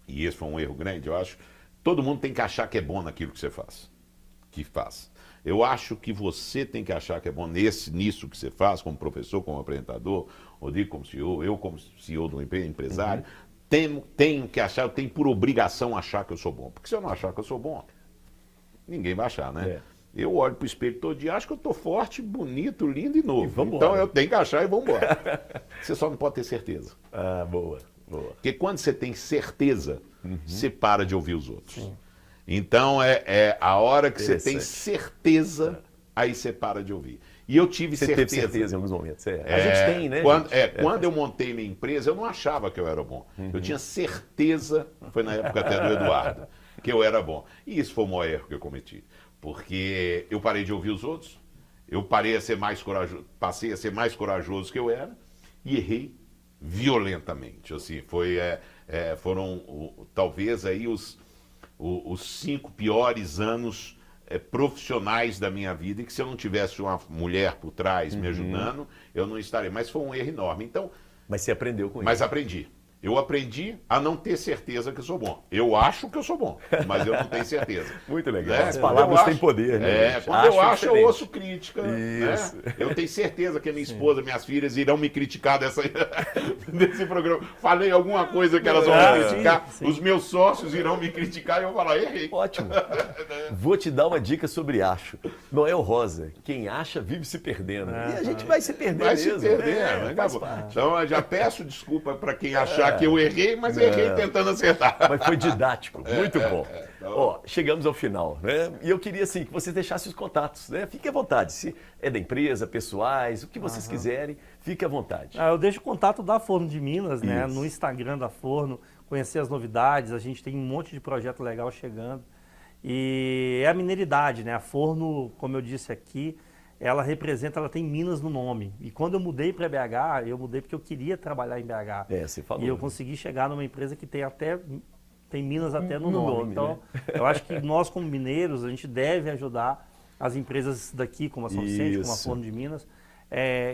e esse foi um erro grande, eu acho, todo mundo tem que achar que é bom naquilo que você faz. Eu acho que você tem que achar que é bom nisso que você faz, como professor, como apresentador, Rodrigo como CEO, eu como CEO do empresário, tenho que achar, eu tenho por obrigação achar que eu sou bom. Porque se eu não achar que eu sou bom, ninguém vai achar, né? Eu olho pro espelho todo dia, acho que eu tô forte, bonito, lindo e novo. Então eu tenho que achar e vamos embora. Você só não pode ter certeza. Ah, boa. Porque quando você tem certeza, você para de ouvir os outros. Então a hora que você tem certeza, aí você para de ouvir. E eu tive certeza. Você teve certeza em alguns momentos. A gente tem, né? Quando eu montei minha empresa, eu não achava que eu era bom. Eu tinha certeza, foi na época até do Eduardo, que eu era bom. E isso foi o maior erro que eu cometi. Porque eu parei de ouvir os outros, eu parei a ser mais corajoso, passei a ser mais corajoso que eu era e errei violentamente. Assim, foram talvez aí os 5 piores anos profissionais da minha vida, e que se eu não tivesse uma mulher por trás me ajudando, eu não estaria. Mas foi um erro enorme. Então, mas você aprendeu com isso? Mas aprendi. Eu aprendi a não ter certeza que eu sou bom. Eu acho que eu sou bom, mas eu não tenho certeza. Muito legal. As palavras têm poder, né? Quando eu acho, eu ouço crítica. Isso. Né? Eu tenho certeza que a minha esposa, minhas filhas irão me criticar desse programa. Falei alguma coisa que elas vão me criticar, os meus sócios irão me criticar e eu vou falar, errei. Ótimo. Vou te dar uma dica sobre acho. Noel Rosa, quem acha vive se perdendo. E a gente vai se perder mesmo. Né? Então, eu já peço desculpa para quem achar que eu errei, mas eu errei tentando acertar. Mas foi didático, muito bom. Ó, chegamos ao final, né? E eu queria, assim, que você deixasse os contatos, né? Fique à vontade, se é da empresa, pessoais, o que vocês quiserem, fique à vontade. Eu deixo o contato da Forno de Minas, né? No Instagram da Forno, conhecer as novidades, a gente tem um monte de projeto legal chegando. E é a mineridade, né? A Forno, como eu disse aqui, ela tem Minas no nome. E quando eu mudei para BH, eu mudei porque eu queria trabalhar em BH. Você falou. E eu consegui chegar numa empresa que tem Minas até no nome. Então, né? Eu acho que nós, como mineiros, a gente deve ajudar as empresas daqui, como a São Vicente, como a Forno de Minas.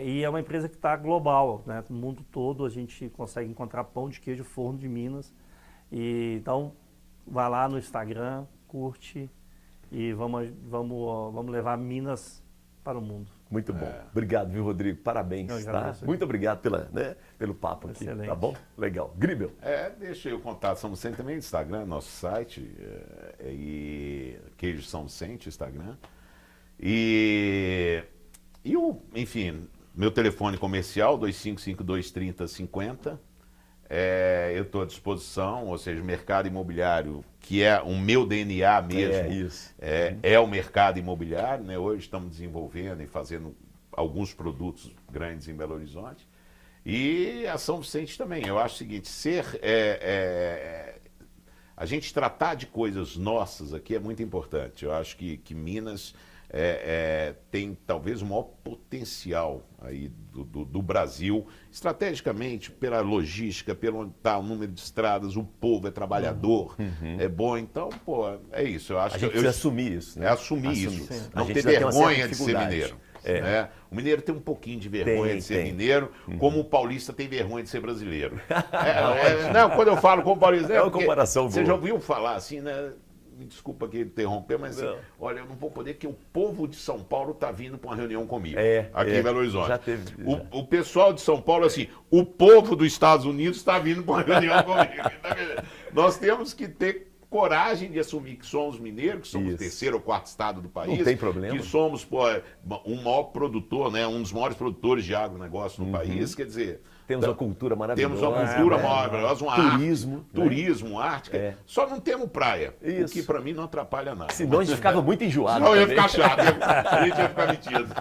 E é uma empresa que está global, né? No mundo todo a gente consegue encontrar pão de queijo Forno de Minas. Então, vai lá no Instagram, curte e vamos levar Minas para o mundo. Muito bom. Obrigado, viu, Rodrigo? Parabéns. Tá? Muito obrigado pelo papo aqui. Excelente. Tá bom? Legal. Gribel. Deixa eu contar. São Vicente também, Instagram, nosso site. E Queijo São Vicente, Instagram. Enfim, meu telefone comercial, 25523050. Eu estou à disposição, ou seja, mercado imobiliário, que é o meu DNA mesmo, é o mercado imobiliário, né? Hoje estamos desenvolvendo e fazendo alguns produtos grandes em Belo Horizonte. E a São Vicente também. Eu acho o seguinte, a gente tratar de coisas nossas aqui é muito importante. Eu acho que Minas tem talvez o maior potencial aí do Brasil, estrategicamente, pela logística, pelo onde está o número de estradas, o povo é trabalhador, é bom, então, é isso. Eu acho a gente precisa assumir isso, né? Assumir isso. Não ter vergonha de ser mineiro. Né? O mineiro tem um pouquinho de vergonha de ser mineiro, como o paulista tem vergonha de ser brasileiro. Não, quando eu falo como paulista, é uma comparação boa. Você já ouviu falar assim, né? me desculpa aqui interromper, mas assim, olha, eu não vou poder, que o povo de São Paulo está vindo para uma reunião comigo, aqui em Belo Horizonte. Já teve, já. O pessoal de São Paulo, assim, o povo dos Estados Unidos está vindo para uma reunião comigo. Nós temos que ter coragem de assumir que somos mineiros, que somos o terceiro ou quarto estado do país. Não tem problema. Que somos, pô, um maior produtor, né, um dos maiores produtores de agronegócio no país, quer dizer... Temos uma cultura maravilhosa. Temos uma cultura maravilhosa, uma turismo, arte, turismo, arte. Só não temos praia, o que para mim não atrapalha nada. Senão a gente ficava muito enjoado. Não, ia ficar chato, a gente ia ficar metido.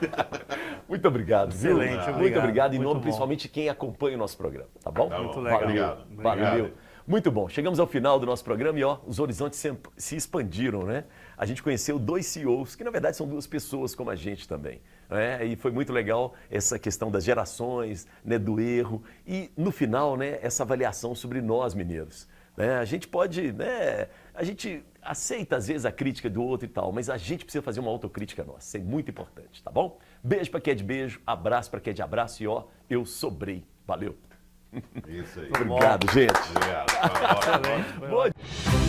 Muito obrigado. Excelente, muito obrigado. Em muito nome bom. principalmente quem acompanha o nosso programa, tá bom? Tá bom. Muito legal. Obrigado. Valeu. Muito bom. Chegamos ao final do nosso programa e os horizontes se expandiram, né? A gente conheceu 2 CEOs, que na verdade são 2 pessoas como a gente também. Né? E foi muito legal essa questão das gerações, né, do erro e no final, né, essa avaliação sobre nós mineiros. Né? A gente pode, né, a gente aceita às vezes a crítica do outro e tal, mas a gente precisa fazer uma autocrítica nossa, isso é muito importante, tá bom? Beijo para quem é de beijo, abraço para quem é de abraço e eu sobrei. Valeu. Isso aí. Obrigado, gente. Obrigado. Excelente. Boa...